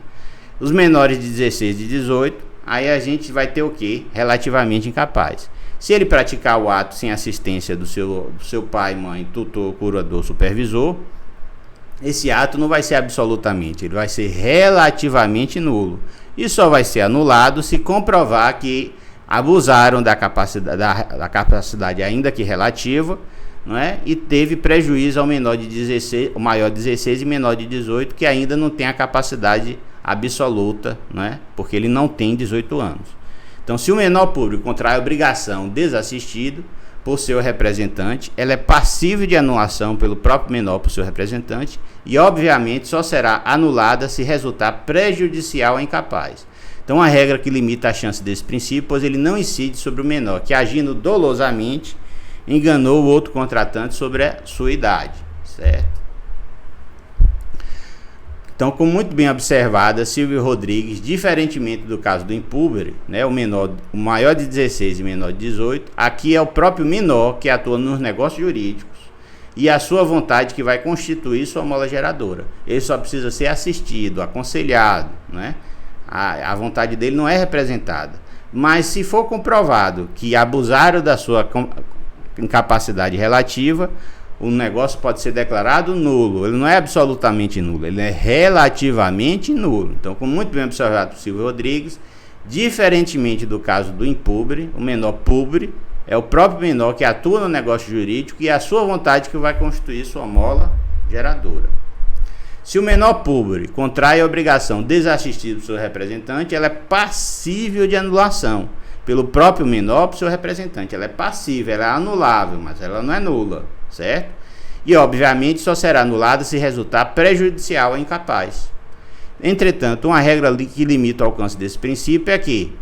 Speaker 1: Os menores de 16 e 18, aí a gente vai ter o quê? Relativamente incapaz. Se ele praticar o ato sem assistência do seu pai, mãe, tutor, curador, supervisor, esse ato não vai ser absolutamente, ele vai ser relativamente nulo. E só vai ser anulado se comprovar que abusaram da capacidade ainda que relativa, não é? E teve prejuízo ao menor de 16, o maior de 16 e menor de 18, que ainda não tem a capacidade absoluta, não é? Porque ele não tem 18 anos. Então, se o menor público contrai obrigação desassistido por seu representante, ela é passível de anulação pelo próprio menor por seu representante e, obviamente, só será anulada se resultar prejudicial a incapaz. Então, uma regra que limita a chance desse princípio, pois ele não incide sobre o menor, que agindo dolosamente, enganou o outro contratante sobre a sua idade, certo? Então, como muito bem observada, Silvio Rodrigues, diferentemente do caso do impúber, né, o maior de 16 e menor de 18, aqui é o próprio menor que atua nos negócios jurídicos, e a sua vontade que vai constituir sua mola geradora. Ele só precisa ser assistido, aconselhado, né? A vontade dele não é representada. Mas se for comprovado que abusaram da sua incapacidade relativa, o negócio pode ser declarado nulo. Ele não é absolutamente nulo, ele é relativamente nulo. Então, como muito bem observado por Silvio Rodrigues, diferentemente do caso do impubre, o menor pubre é o próprio menor que atua no negócio jurídico e é a sua vontade que vai constituir sua mola geradora. Se o menor pubre contrai a obrigação desassistida do seu representante, ela é passível de anulação pelo próprio menor para o seu representante. Ela é passível, ela é anulável, mas ela não é nula, certo? E, obviamente, só será anulada se resultar prejudicial ao incapaz. Entretanto, uma regra que limita o alcance desse princípio é que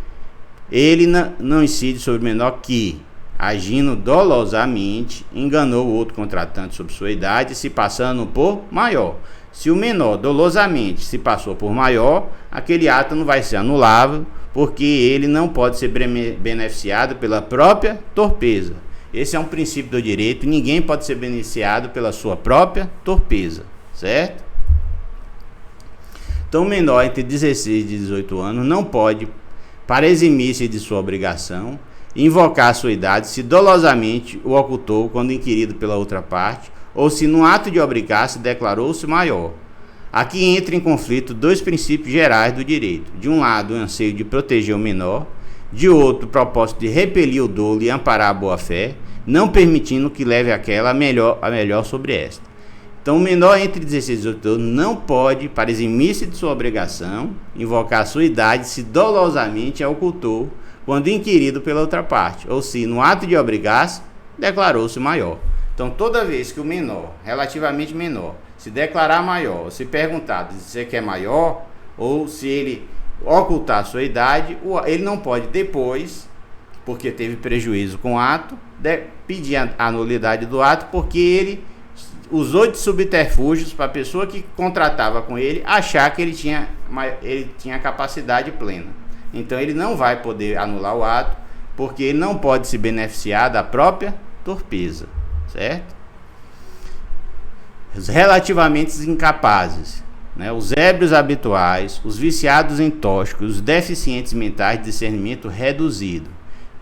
Speaker 1: ele não incide sobre o menor que, agindo dolosamente, enganou o outro contratante sobre sua idade, se passando por maior. Se o menor dolosamente se passou por maior, aquele ato não vai ser anulável, porque ele não pode ser beneficiado pela própria torpeza. Esse é um princípio do direito, ninguém pode ser beneficiado pela sua própria torpeza, certo? Então, o menor entre 16 e 18 anos não pode, para eximir-se de sua obrigação, invocar a sua idade se dolosamente o ocultou quando inquirido pela outra parte, ou se no ato de obrigar-se declarou-se maior. Aqui entra em conflito dois princípios gerais do direito. De um lado, o anseio de proteger o menor, de outro, o propósito de repelir o dolo e amparar a boa-fé, não permitindo que leve aquela a melhor sobre esta. Então, o menor entre 16 e 18 anos não pode, para eximir-se de sua obrigação, invocar a sua idade se dolosamente a ocultou quando inquirido pela outra parte, ou se, no ato de obrigar-se, declarou-se maior. Então, toda vez que o menor, relativamente menor, se declarar maior, ou se perguntar se você quer maior, ou se ele ocultar a sua idade, ele não pode depois, porque teve prejuízo com o ato, pedir a nulidade do ato, porque ele usou de subterfúgios para a pessoa que contratava com ele achar que ele tinha capacidade plena. Então, ele não vai poder anular o ato, porque ele não pode se beneficiar da própria torpeza, certo? Os relativamente incapazes, né? Os ébrios habituais, os viciados em tóxicos, os deficientes mentais de discernimento reduzido.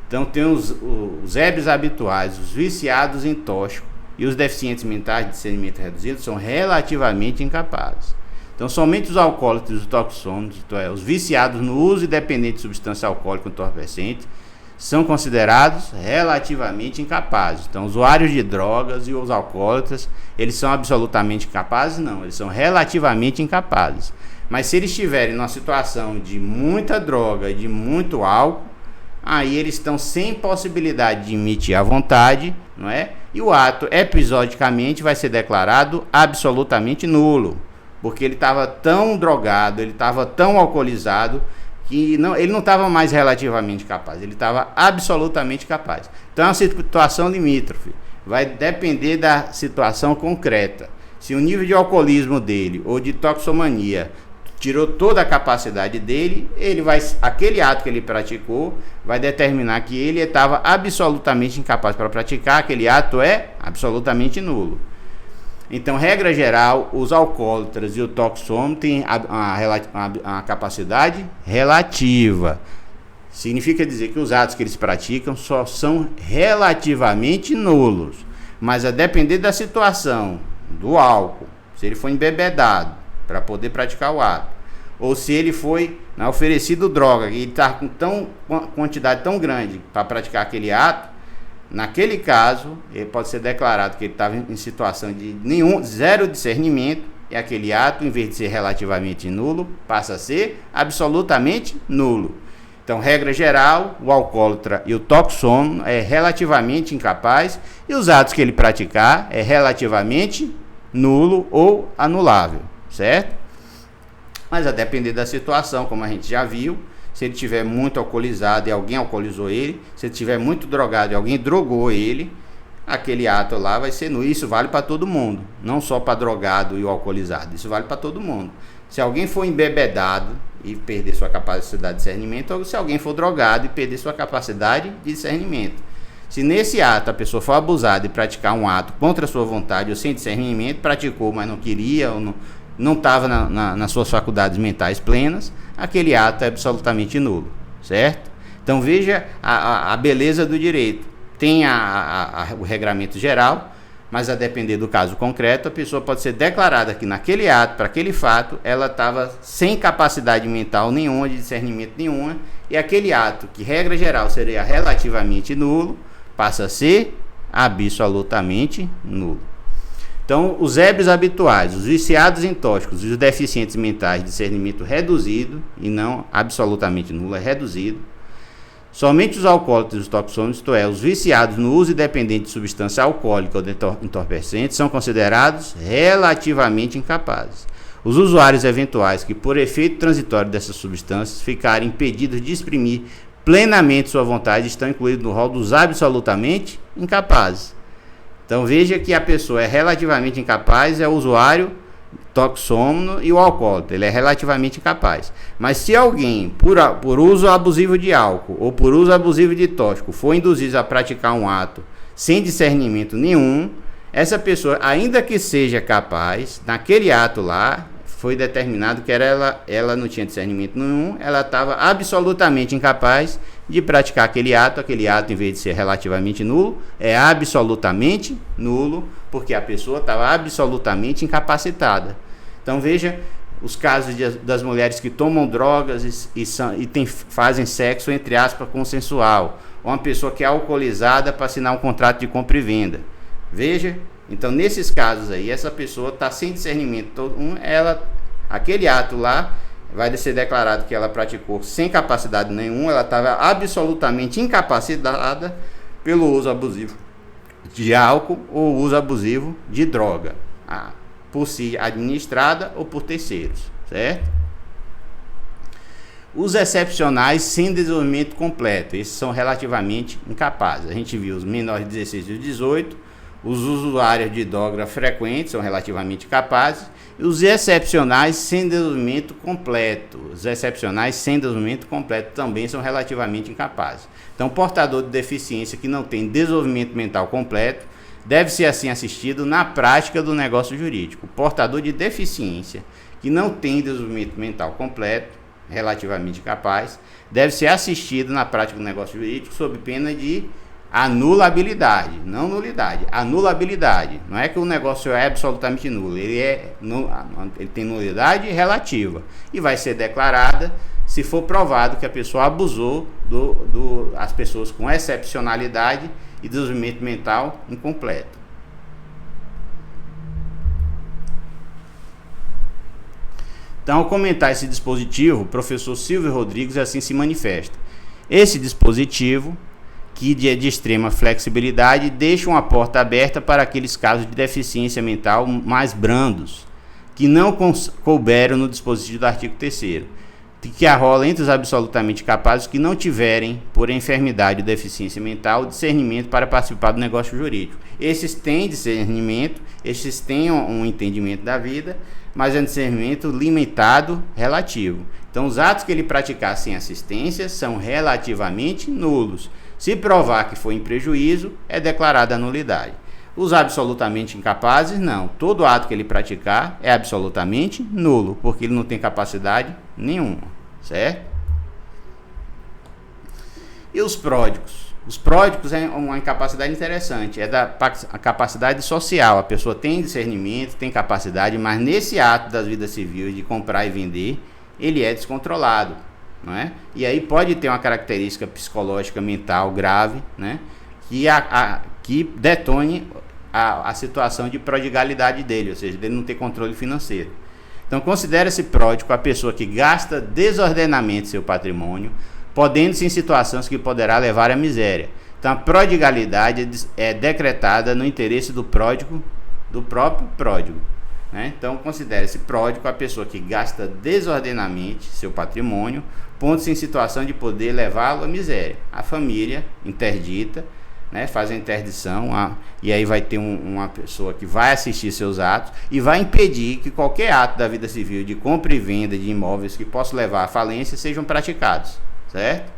Speaker 1: Então, tem os ébrios habituais, os viciados em tóxico e os deficientes mentais de discernimento reduzido são relativamente incapazes. Então, somente os alcoólatras e os toxônicos, os viciados no uso e dependentes de substância alcoólica entorpecente, são considerados relativamente incapazes. Então, usuários de drogas e os alcoólatras, eles são absolutamente incapazes? Não, eles são relativamente incapazes. Mas se eles estiverem numa situação de muita droga e de muito álcool, aí eles estão sem possibilidade de emitir a vontade, não é? E o ato, episodicamente, vai ser declarado absolutamente nulo, porque ele estava tão drogado, ele estava tão alcoolizado, que ele não estava mais relativamente capaz, ele estava absolutamente capaz. Então é uma situação limítrofe, vai depender da situação concreta. Se o nível de alcoolismo dele ou de toxomania tirou toda a capacidade dele, aquele ato que ele praticou vai determinar que ele estava absolutamente incapaz para praticar, aquele ato é absolutamente nulo. Então, regra geral, os alcoólatras e o toxômetro têm a capacidade relativa. Significa dizer que os atos que eles praticam só são relativamente nulos. Mas a depender da situação, do álcool, se ele foi embebedado para poder praticar o ato, ou se ele foi oferecido droga e ele está com quantidade tão grande para praticar aquele ato, naquele caso, ele pode ser declarado que ele estava em situação de zero discernimento, e aquele ato, em vez de ser relativamente nulo, passa a ser absolutamente nulo. Então, regra geral, o alcoólatra e o toxômano é relativamente incapaz, e os atos que ele praticar é relativamente nulo ou anulável, certo? Mas a depender da situação, como a gente já viu, se ele estiver muito alcoolizado e alguém alcoolizou ele, se ele estiver muito drogado e alguém drogou ele, aquele ato lá vai ser nulo. Isso vale para todo mundo, não só para drogado e o alcoolizado, isso vale para todo mundo. Se alguém for embebedado e perder sua capacidade de discernimento, ou se alguém for drogado e perder sua capacidade de discernimento. Se nesse ato a pessoa for abusada e praticar um ato contra a sua vontade ou sem discernimento, praticou, mas não queria ou não estava nas suas faculdades mentais plenas, aquele ato é absolutamente nulo, certo? Então veja a beleza do direito. Tem o regramento geral, mas a depender do caso concreto, a pessoa pode ser declarada que naquele ato, para aquele fato, ela estava sem capacidade mental nenhuma, de discernimento nenhuma, e aquele ato, que regra geral seria relativamente nulo, passa a ser absolutamente nulo. Então, os ébrios habituais, os viciados em tóxicos e os deficientes mentais de discernimento reduzido, e não absolutamente nulo, é reduzido. Somente os alcoólatras e os toxômanos, isto é, os viciados no uso independente de substância alcoólica ou de entorpecente, são considerados relativamente incapazes. Os usuários eventuais que, por efeito transitório dessas substâncias, ficarem impedidos de exprimir plenamente sua vontade, estão incluídos no rol dos absolutamente incapazes. Então veja que a pessoa é relativamente incapaz, é o usuário toxômano e o alcoólatra, ele é relativamente incapaz. Mas se alguém, por uso abusivo de álcool ou por uso abusivo de tóxico, for induzido a praticar um ato sem discernimento nenhum, essa pessoa, ainda que seja capaz, naquele ato lá, foi determinado que ela não tinha discernimento nenhum, ela estava absolutamente incapaz de praticar aquele ato, em vez de ser relativamente nulo, é absolutamente nulo, porque a pessoa estava absolutamente incapacitada. Então veja os casos das mulheres que tomam drogas fazem sexo, entre aspas, consensual, ou uma pessoa que é alcoolizada para assinar um contrato de compra e venda. Veja, então nesses casos aí, essa pessoa está sem discernimento, aquele ato lá vai ser declarado que ela praticou sem capacidade nenhuma, ela estava absolutamente incapacitada pelo uso abusivo de álcool ou uso abusivo de droga, por si administrada ou por terceiros, certo? Os excepcionais sem desenvolvimento completo, esses são relativamente incapazes. A gente viu os menores de 16 e 18, os usuários de droga frequentes são relativamente capazes, e os excepcionais sem desenvolvimento completo. Os excepcionais sem desenvolvimento completo também são relativamente incapazes. Então, portador de deficiência que não tem desenvolvimento mental completo deve ser assim assistido na prática do negócio jurídico. Portador de deficiência que não tem desenvolvimento mental completo, relativamente capaz, deve ser assistido na prática do negócio jurídico sob pena de anulabilidade, não nulidade, anulabilidade. Não é que o negócio é absolutamente nulo, ele tem nulidade relativa e vai ser declarada se for provado que a pessoa abusou as pessoas com excepcionalidade e desenvolvimento mental incompleto. Então, ao comentar esse dispositivo, o professor Silvio Rodrigues assim se manifesta. Esse dispositivo, que de extrema flexibilidade, deixa uma porta aberta para aqueles casos de deficiência mental mais brandos, que não couberam no dispositivo do artigo 3º, que arrola entre os absolutamente capazes que não tiverem, por enfermidade ou deficiência mental, discernimento para participar do negócio jurídico. Esses têm discernimento, esses têm um entendimento da vida, mas é um discernimento limitado, relativo. Então, os atos que ele praticar sem assistência são relativamente nulos. Se provar que foi em prejuízo, é declarada a nulidade. Os absolutamente incapazes, não. Todo ato que ele praticar é absolutamente nulo, porque ele não tem capacidade nenhuma, certo? E os pródigos? Os pródigos é uma incapacidade interessante, é a capacidade social. A pessoa tem discernimento, tem capacidade, mas nesse ato das vidas civis de comprar e vender, ele é descontrolado, não é? E aí pode ter uma característica psicológica mental grave, né? Que detone a situação de prodigalidade dele, ou seja, dele não ter controle financeiro. Então, considera-se pródigo a pessoa que gasta desordenadamente seu patrimônio, podendo-se em situações que poderá levar à miséria. Então, a prodigalidade é decretada no interesse do pródigo, do próprio pródigo, né? Então, considera-se pródigo a pessoa que gasta desordenadamente seu patrimônio, pondo-se em situação de poder levá-lo à miséria. A família interdita, né, faz a interdição, e aí vai ter uma pessoa que vai assistir seus atos e vai impedir que qualquer ato da vida civil de compra e venda de imóveis que possa levar à falência sejam praticados, certo?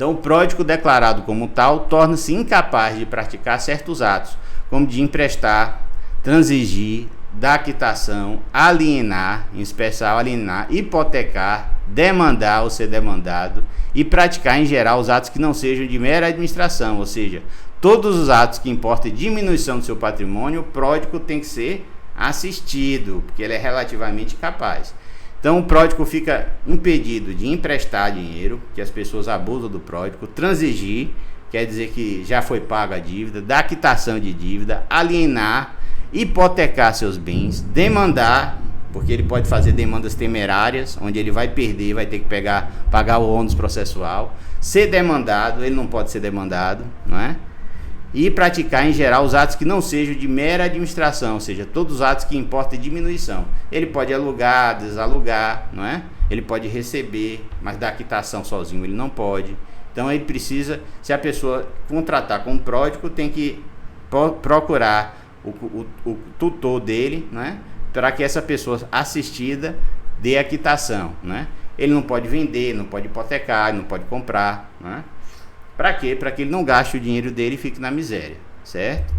Speaker 1: Então, o pródigo declarado como tal torna-se incapaz de praticar certos atos, como de emprestar, transigir, dar quitação, alienar, em especial alienar, hipotecar, demandar ou ser demandado e praticar em geral os atos que não sejam de mera administração, ou seja, todos os atos que importem diminuição do seu patrimônio, o pródigo tem que ser assistido, porque ele é relativamente capaz. Então o pródigo fica impedido de emprestar dinheiro, que as pessoas abusam do pródigo, transigir, quer dizer que já foi paga a dívida, dar quitação de dívida, alienar, hipotecar seus bens, demandar, porque ele pode fazer demandas temerárias, onde ele vai perder, vai ter que pagar o ônus processual, ser demandado, ele não pode ser demandado, não é? E praticar em geral os atos que não sejam de mera administração, ou seja, todos os atos que importem diminuição. Ele pode alugar, desalugar, não é? Ele pode receber, mas dar quitação sozinho ele não pode. Então ele precisa, se a pessoa contratar com um pródigo, tem que procurar o tutor dele, né, para que essa pessoa assistida dê a quitação, né? Ele não pode vender, não pode hipotecar, não pode comprar, né? Para quê? Para que ele não gaste o dinheiro dele e fique na miséria, certo?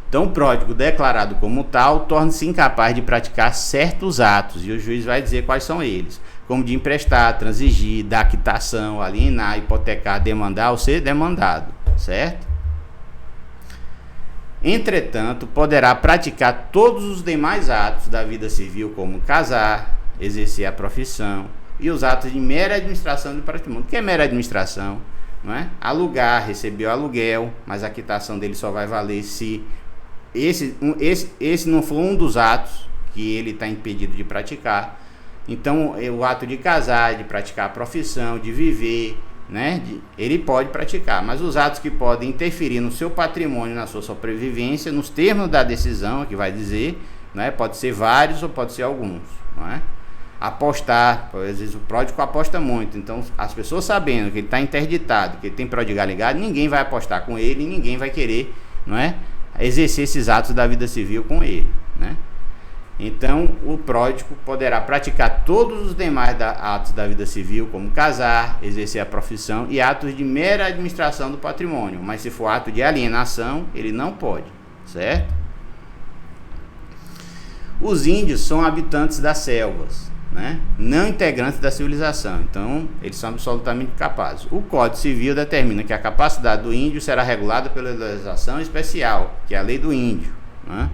Speaker 1: Então o pródigo declarado como tal torna-se incapaz de praticar certos atos, e o juiz vai dizer quais são eles, como de emprestar, transigir, dar quitação, alienar, hipotecar, demandar ou ser demandado, certo? Entretanto, poderá praticar todos os demais atos da vida civil, como casar, exercer a profissão e os atos de mera administração do patrimônio. O que é mera administração? Não é? Alugar, receber o aluguel, mas a quitação dele só vai valer se esse não for um dos atos que ele está impedido de praticar. Então, o ato de casar, de praticar a profissão, de viver, né, ele pode praticar, mas os atos que podem interferir no seu patrimônio, na sua sobrevivência, nos termos da decisão que vai dizer, né, pode ser vários ou pode ser alguns, não é? Apostar, às vezes o pródigo aposta muito, então as pessoas sabendo que ele está interditado, que ele tem prodigal ligado, ninguém vai apostar com ele, ninguém vai querer, não é, exercer esses atos da vida civil com ele, né? Então o pródigo poderá praticar todos os demais atos da vida civil, como casar, exercer a profissão e atos de mera administração do patrimônio, mas se for ato de alienação, ele não pode, certo? Os índios são habitantes das selvas, né? Não integrantes da civilização, então eles são absolutamente capazes. O Código Civil determina que a capacidade do índio será regulada pela legislação especial, que é a Lei do Índio, né?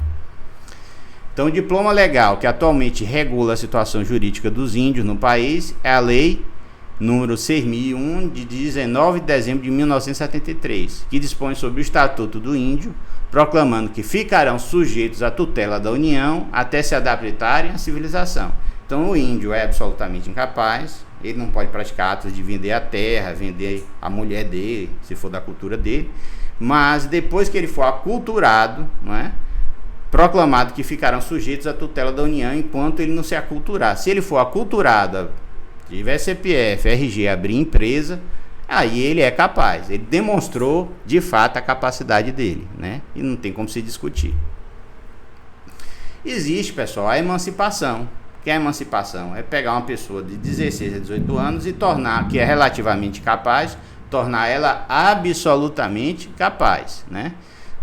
Speaker 1: Então, o diploma legal que atualmente regula a situação jurídica dos índios no país é a Lei número 6.001, de 19 de dezembro de 1973, que dispõe sobre o Estatuto do Índio, proclamando que ficarão sujeitos à tutela da União até se adaptarem à civilização. Então, o índio é absolutamente incapaz, ele não pode praticar atos de vender a terra, vender a mulher dele, se for da cultura dele, mas depois que ele for aculturado, não é? Proclamado que ficarão sujeitos à tutela da União enquanto ele não se aculturar. Se ele for aculturado, tiver CPF, RG, abrir empresa, aí ele é capaz. Ele demonstrou de fato a capacidade dele, né? E não tem como se discutir. Existe, pessoal, a emancipação. O que é a emancipação? É pegar uma pessoa de 16 a 18 anos e tornar, que é relativamente capaz, tornar ela absolutamente capaz, né?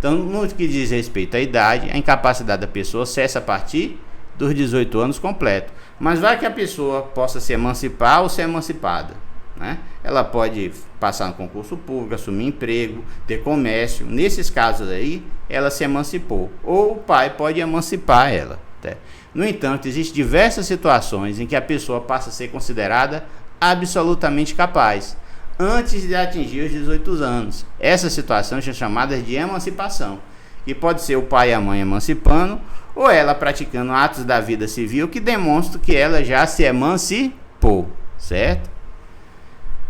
Speaker 1: Então, no que diz respeito à idade, a incapacidade da pessoa cessa a partir dos 18 anos completo. Mas vai que a pessoa possa se emancipar ou ser emancipada, né? Ela pode passar no concurso público, assumir emprego, ter comércio. Nesses casos aí, ela se emancipou. Ou o pai pode emancipar ela, tá? No entanto, existem diversas situações em que a pessoa passa a ser considerada absolutamente capaz antes de atingir os 18 anos. Essas situações são chamadas de emancipação, que pode ser o pai e a mãe emancipando, ou ela praticando atos da vida civil que demonstram que ela já se emancipou, certo?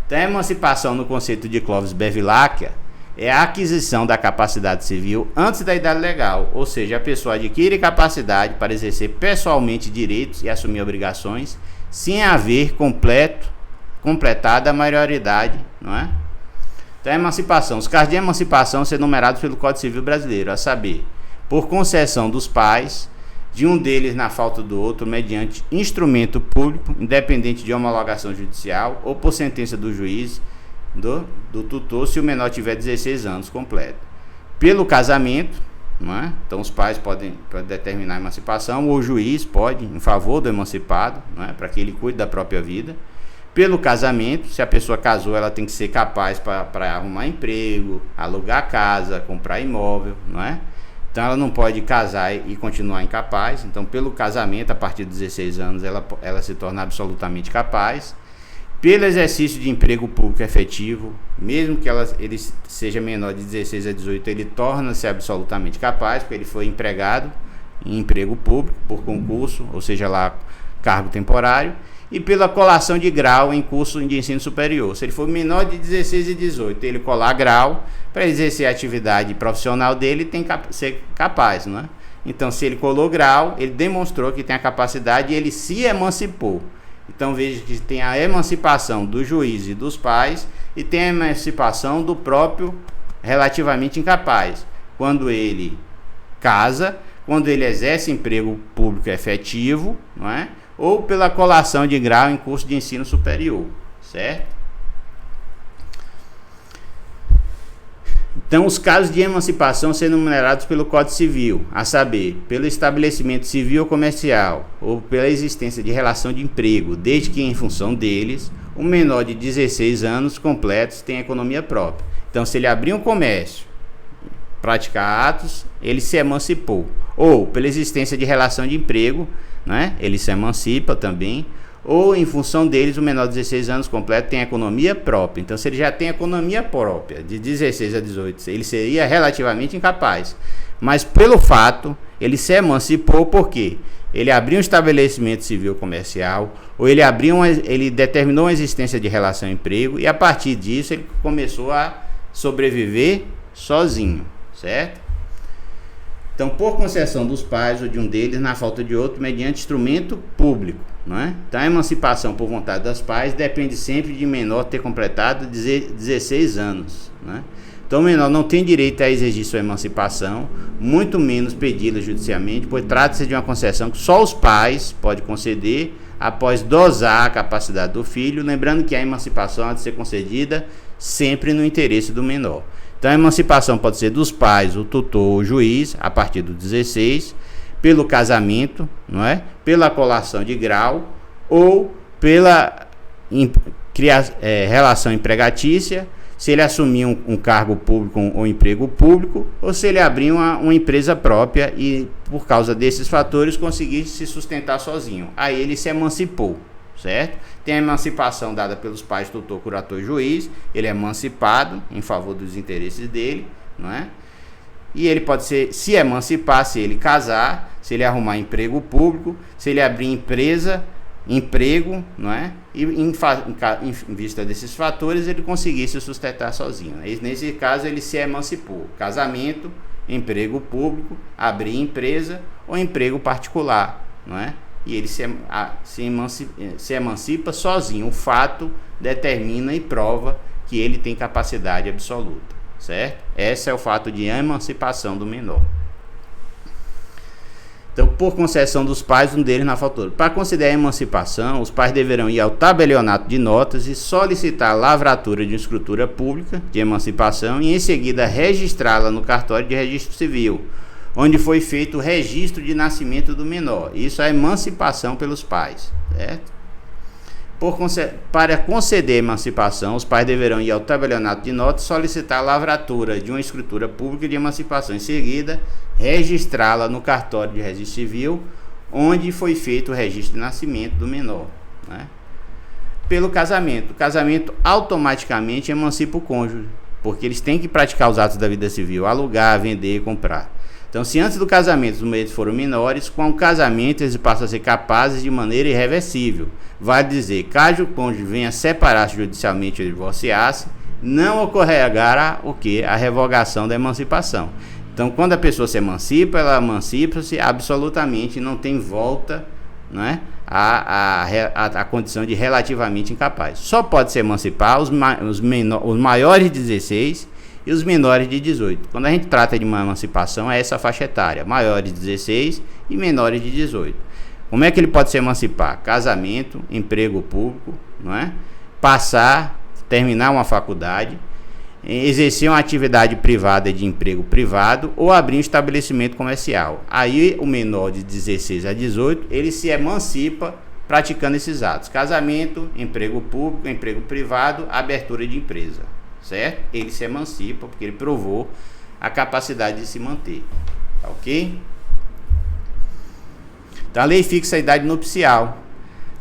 Speaker 1: Então, a emancipação no conceito de Clovis Bevilacqua é a aquisição da capacidade civil antes da idade legal, ou seja, a pessoa adquire capacidade para exercer pessoalmente direitos e assumir obrigações sem haver completada a maioridade, não é? Então, a emancipação. Os casos de emancipação são enumerados pelo Código Civil Brasileiro, a saber, por concessão dos pais, de um deles na falta do outro, mediante instrumento público, independente de homologação judicial ou por sentença do juiz, do tutor, se o menor tiver 16 anos completo. Pelo casamento, não é? Então os pais podem determinar a emancipação, ou o juiz pode, em favor do emancipado, não é? Para que ele cuide da própria vida. Pelo casamento, se a pessoa casou, ela tem que ser capaz para arrumar emprego, alugar casa, comprar imóvel, não é? Então ela não pode casar e continuar incapaz. Então, pelo casamento, a partir de 16 anos, ela se torna absolutamente capaz. Pelo exercício de emprego público efetivo, mesmo que ele seja menor de 16 a 18, ele torna-se absolutamente capaz, porque ele foi empregado em emprego público por concurso, ou seja lá, cargo temporário. E pela colação de grau em curso de ensino superior. Se ele for menor de 16 e 18, ele colar grau, para exercer a atividade profissional dele, tem que ser capaz, não é? Então, se ele colou grau, ele demonstrou que tem a capacidade e ele se emancipou. Então, veja que tem a emancipação do juiz e dos pais e tem a emancipação do próprio relativamente incapaz. Quando ele casa, quando ele exerce emprego público efetivo, não é? Ou pela colação de grau em curso de ensino superior, certo? Então, os casos de emancipação são enumerados pelo Código Civil, a saber, pelo estabelecimento civil ou comercial, ou pela existência de relação de emprego, desde que, em função deles, o menor de 16 anos completos tem economia própria. Então, se ele abrir um comércio, praticar atos, ele se emancipou. Ou pela existência de relação de emprego, né? Ele se emancipa também. Ou em função deles, o menor de 16 anos completo tem economia própria. Então, se ele já tem economia própria de 16 a 18, ele seria relativamente incapaz. Mas pelo fato, ele se emancipou porque ele abriu um estabelecimento civil comercial, ou ele determinou a existência de relação de emprego, e a partir disso ele começou a sobreviver sozinho, certo? Então, por concessão dos pais ou de um deles, na falta de outro, mediante instrumento público, não é? Então, a emancipação por vontade dos pais depende sempre de menor ter completado 16 anos, não é? Então, o menor não tem direito a exigir sua emancipação, muito menos pedi-la judicialmente, pois trata-se de uma concessão que só os pais podem conceder após dosar a capacidade do filho, lembrando que a emancipação há de ser concedida sempre no interesse do menor. Então, a emancipação pode ser dos pais, o tutor, o juiz, a partir dos 16, pelo casamento, não é? Pela colação de grau ou pela relação empregatícia, se ele assumir um cargo público ou emprego público, ou se ele abrir uma empresa própria e, por causa desses fatores, conseguir se sustentar sozinho. Aí ele se emancipou, certo? Tem a emancipação dada pelos pais, tutor, curador e juiz. Ele é emancipado em favor dos interesses dele, não é? E ele pode se emancipar se ele casar, se ele arrumar emprego público, se ele abrir emprego, não é? E em vista desses fatores, ele conseguir se sustentar sozinho. Nesse caso, ele se emancipou. Casamento, emprego público, abrir empresa ou emprego particular, não é? E ele se emancipa sozinho. O fato determina e prova que ele tem capacidade absoluta, certo? Esse é o fato de emancipação do menor. Então, por concessão dos pais, um deles na faltou. Para considerar a emancipação, os pais deverão ir ao tabelionato de notas e solicitar a lavratura de uma escritura pública de emancipação e, em seguida, registrá-la no cartório de registro civil, onde foi feito o registro de nascimento do menor. Isso é a emancipação pelos pais, certo? Para conceder a emancipação, os pais deverão ir ao tabelionato de notas e solicitar a lavratura de uma escritura pública de emancipação. Em seguida, registrá-la no cartório de registro civil, onde foi feito o registro de nascimento do menor, né? Pelo casamento. O casamento automaticamente emancipa o cônjuge, porque eles têm que praticar os atos da vida civil, alugar, vender e comprar. Então, se antes do casamento os meios foram menores, com o casamento eles passam a ser capazes de maneira irreversível. Vale dizer, caso o cônjuge venha separar-se judicialmente ou divorciar-se, não ocorrerá o que? A revogação da emancipação. Então, quando a pessoa se emancipa, ela emancipa-se absolutamente, não tem volta, não é? A condição de relativamente incapaz. Só pode se emancipar os maiores de 16 e os menores de 18. Quando a gente trata de uma emancipação, é essa faixa etária, maiores de 16 e menores de 18. Como é que ele pode se emancipar? Casamento, emprego público, não é? Terminar uma faculdade, exercer uma atividade privada de emprego privado ou abrir um estabelecimento comercial. Aí o menor de 16 a 18, ele se emancipa praticando esses atos: casamento, emprego público, emprego privado, abertura de empresa, certo? Ele se emancipa porque ele provou a capacidade de se manter, tá ok? Então a lei fixa a idade nupcial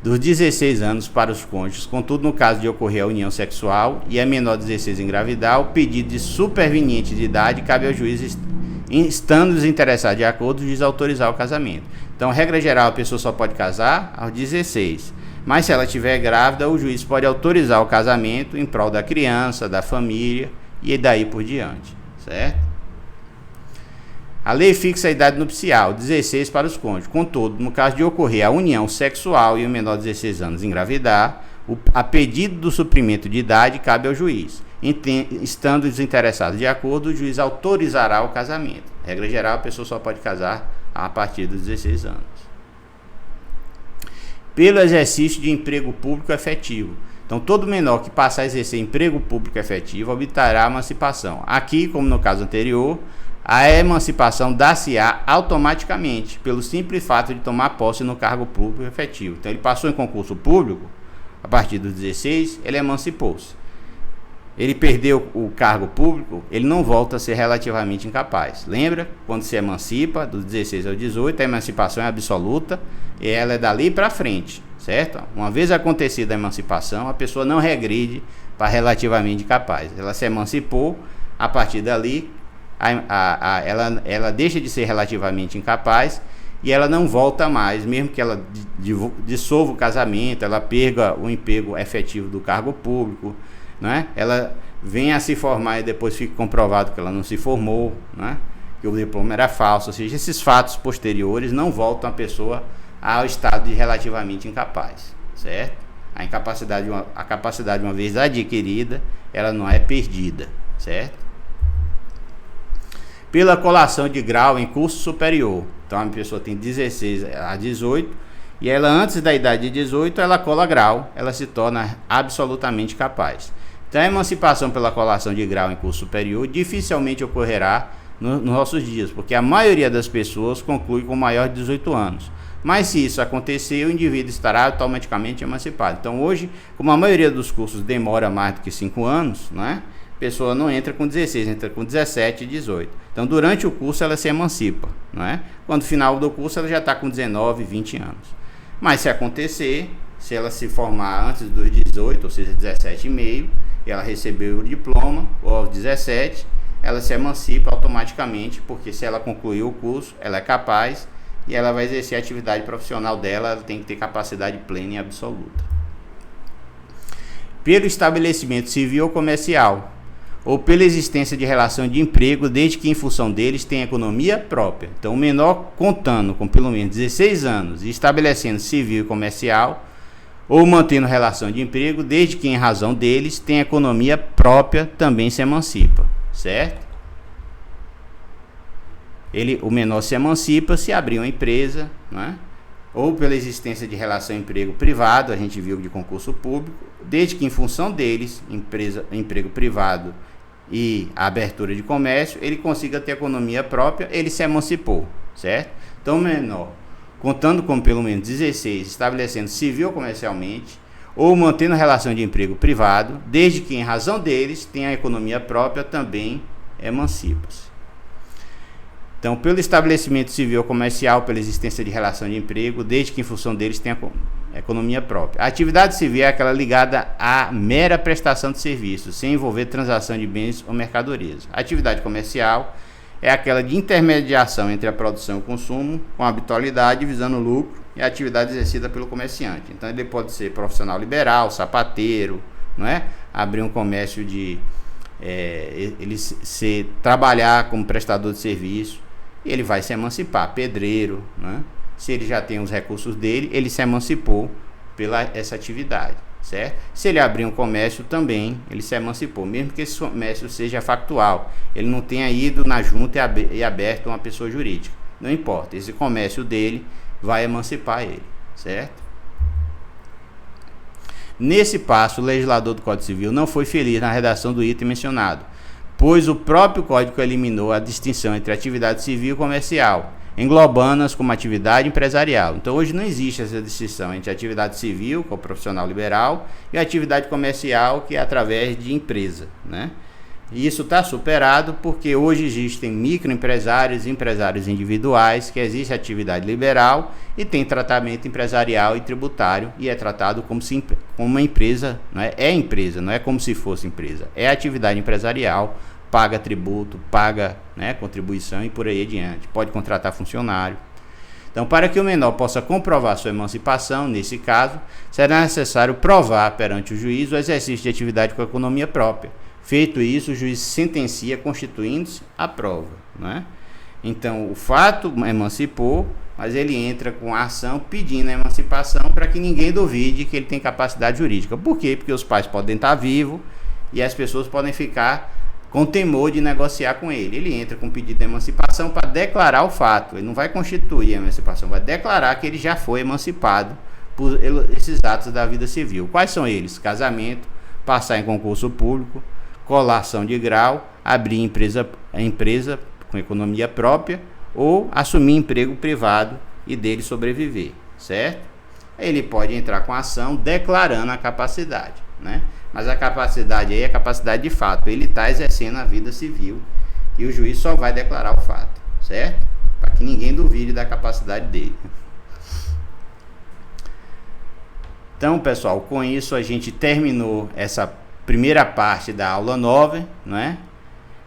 Speaker 1: dos 16 anos para os cônjuges. Contudo, no caso de ocorrer a união sexual e a menor de 16 engravidar, o pedido de superveniente de idade cabe ao juiz, estando os interessados de acordo, o juiz autorizar o casamento. Então, regra geral, a pessoa só pode casar aos 16. Mas se ela estiver grávida, o juiz pode autorizar o casamento em prol da criança, da família e daí por diante, certo? A lei fixa a idade nupcial, 16 para os cônjuges. Contudo, no caso de ocorrer a união sexual e o menor de 16 anos engravidar, a pedido do suprimento de idade cabe ao juiz. Estando os interessados de acordo, o juiz autorizará o casamento. Regra geral, a pessoa só pode casar a partir dos 16 anos. Pelo exercício de emprego público efetivo. Então, todo menor que passar a exercer emprego público efetivo obterá a emancipação. Aqui, como no caso anterior, a emancipação dá-se-á automaticamente, pelo simples fato de tomar posse no cargo público efetivo. Então, ele passou em concurso público, a partir dos 16, ele emancipou-se. Ele perdeu o cargo público, ele não volta a ser relativamente incapaz. Lembra? Quando se emancipa, dos 16 aos 18, a emancipação é absoluta e ela é dali para frente, certo? Uma vez acontecida a emancipação, a pessoa não regride para relativamente incapaz. Ela se emancipou, a partir dali, ela deixa de ser relativamente incapaz e ela não volta mais, mesmo que ela dissolva o casamento, ela perca o emprego efetivo do cargo público, né? Ela venha a se formar e depois fique comprovado que ela não se formou, né? Que o diploma era falso. Ou seja, esses fatos posteriores não voltam a pessoa ao estado de relativamente incapaz, certo? A capacidade, uma vez adquirida, ela não é perdida, certo? Pela colação de grau em curso superior. Então a pessoa tem 16 a 18 e ela, antes da idade de 18, ela cola grau, ela se torna absolutamente capaz. Então a emancipação pela colação de grau em curso superior dificilmente ocorrerá nos nossos dias, porque a maioria das pessoas conclui com maior de 18 anos. Mas se isso acontecer, o indivíduo estará automaticamente emancipado. Então hoje, como a maioria dos cursos demora mais do que 5 anos, né? A pessoa não entra com 16, entra com 17 e 18. Então, durante o curso, ela se emancipa, não é? Quando final do curso, ela já está com 19, 20 anos. Mas se acontecer, se ela se formar antes dos 18, ou seja, 17 e meio, e ela recebeu o diploma, ou aos 17, ela se emancipa automaticamente, porque se ela concluir o curso, ela é capaz e ela vai exercer a atividade profissional dela, ela tem que ter capacidade plena e absoluta. Pelo estabelecimento civil ou comercial, ou pela existência de relação de emprego, desde que em função deles tem economia própria. Então, o menor contando com pelo menos 16 anos e estabelecendo civil e comercial, ou mantendo relação de emprego, desde que em razão deles tem economia própria, também se emancipa, certo? O menor se emancipa se abrir uma empresa, né? Ou pela existência de relação de emprego privado, a gente viu de concurso público, desde que em função deles, emprego privado e a abertura de comércio, ele consiga ter economia própria, ele se emancipou, certo? Então, o menor, contando com pelo menos 16, estabelecendo civil ou comercialmente, ou mantendo relação de emprego privado, desde que em razão deles tenha a economia própria, também emancipa-se. Então, pelo estabelecimento civil ou comercial, pela existência de relação de emprego, desde que em função deles tenha economia própria. A atividade civil é aquela ligada à mera prestação de serviços, sem envolver transação de bens ou mercadorias. A atividade comercial é aquela de intermediação entre a produção e o consumo, com habitualidade, visando lucro, e a atividade exercida pelo comerciante. Então, ele pode ser profissional liberal, sapateiro, não é? Abrir um comércio de... trabalhar como prestador de serviço, e ele vai se emancipar, pedreiro, né? Se ele já tem os recursos dele, ele se emancipou pela essa atividade. certo? Se ele abrir um comércio também, ele se emancipou, mesmo que esse comércio seja factual, ele não tenha ido na junta e aberto uma pessoa jurídica, não importa, esse comércio dele vai emancipar ele, certo? Nesse passo, o legislador do Código Civil não foi feliz na redação do item mencionado, pois o próprio Código eliminou a distinção entre atividade civil e comercial, englobando-as como atividade empresarial. Então, hoje não existe essa distinção entre atividade civil, que é o profissional liberal, e atividade comercial, que é através de empresa, né? E isso está superado porque hoje existem microempresários, empresários individuais, que existe atividade liberal e tem tratamento empresarial e tributário, e é tratado como uma empresa, não é? É empresa, não é como se fosse empresa, é atividade empresarial, paga tributo, paga, né, contribuição e por aí adiante, pode contratar funcionário. Então, para que o menor possa comprovar sua emancipação, nesse caso, será necessário provar perante o juiz o exercício de atividade com economia própria. Feito isso, o juiz sentencia constituindo-se a prova, né? Então, o fato emancipou, mas ele entra com a ação pedindo a emancipação para que ninguém duvide que ele tem capacidade jurídica. Por quê? Porque os pais podem estar vivos e as pessoas podem ficar com temor de negociar com ele. Ele entra com pedido de emancipação para declarar o fato. Ele não vai constituir a emancipação, vai declarar que ele já foi emancipado por esses atos da vida civil. Quais são eles? Casamento, passar em concurso público, colação de grau, abrir empresa com economia própria ou assumir emprego privado e dele sobreviver, certo? Ele pode entrar com ação declarando a capacidade, né? Mas a capacidade aí é a capacidade de fato, ele está exercendo a vida civil e o juiz só vai declarar o fato, certo? Para que ninguém duvide da capacidade dele. Então, pessoal, com isso a gente terminou essa primeira parte da aula 9, né?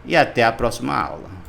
Speaker 1: E até a próxima aula.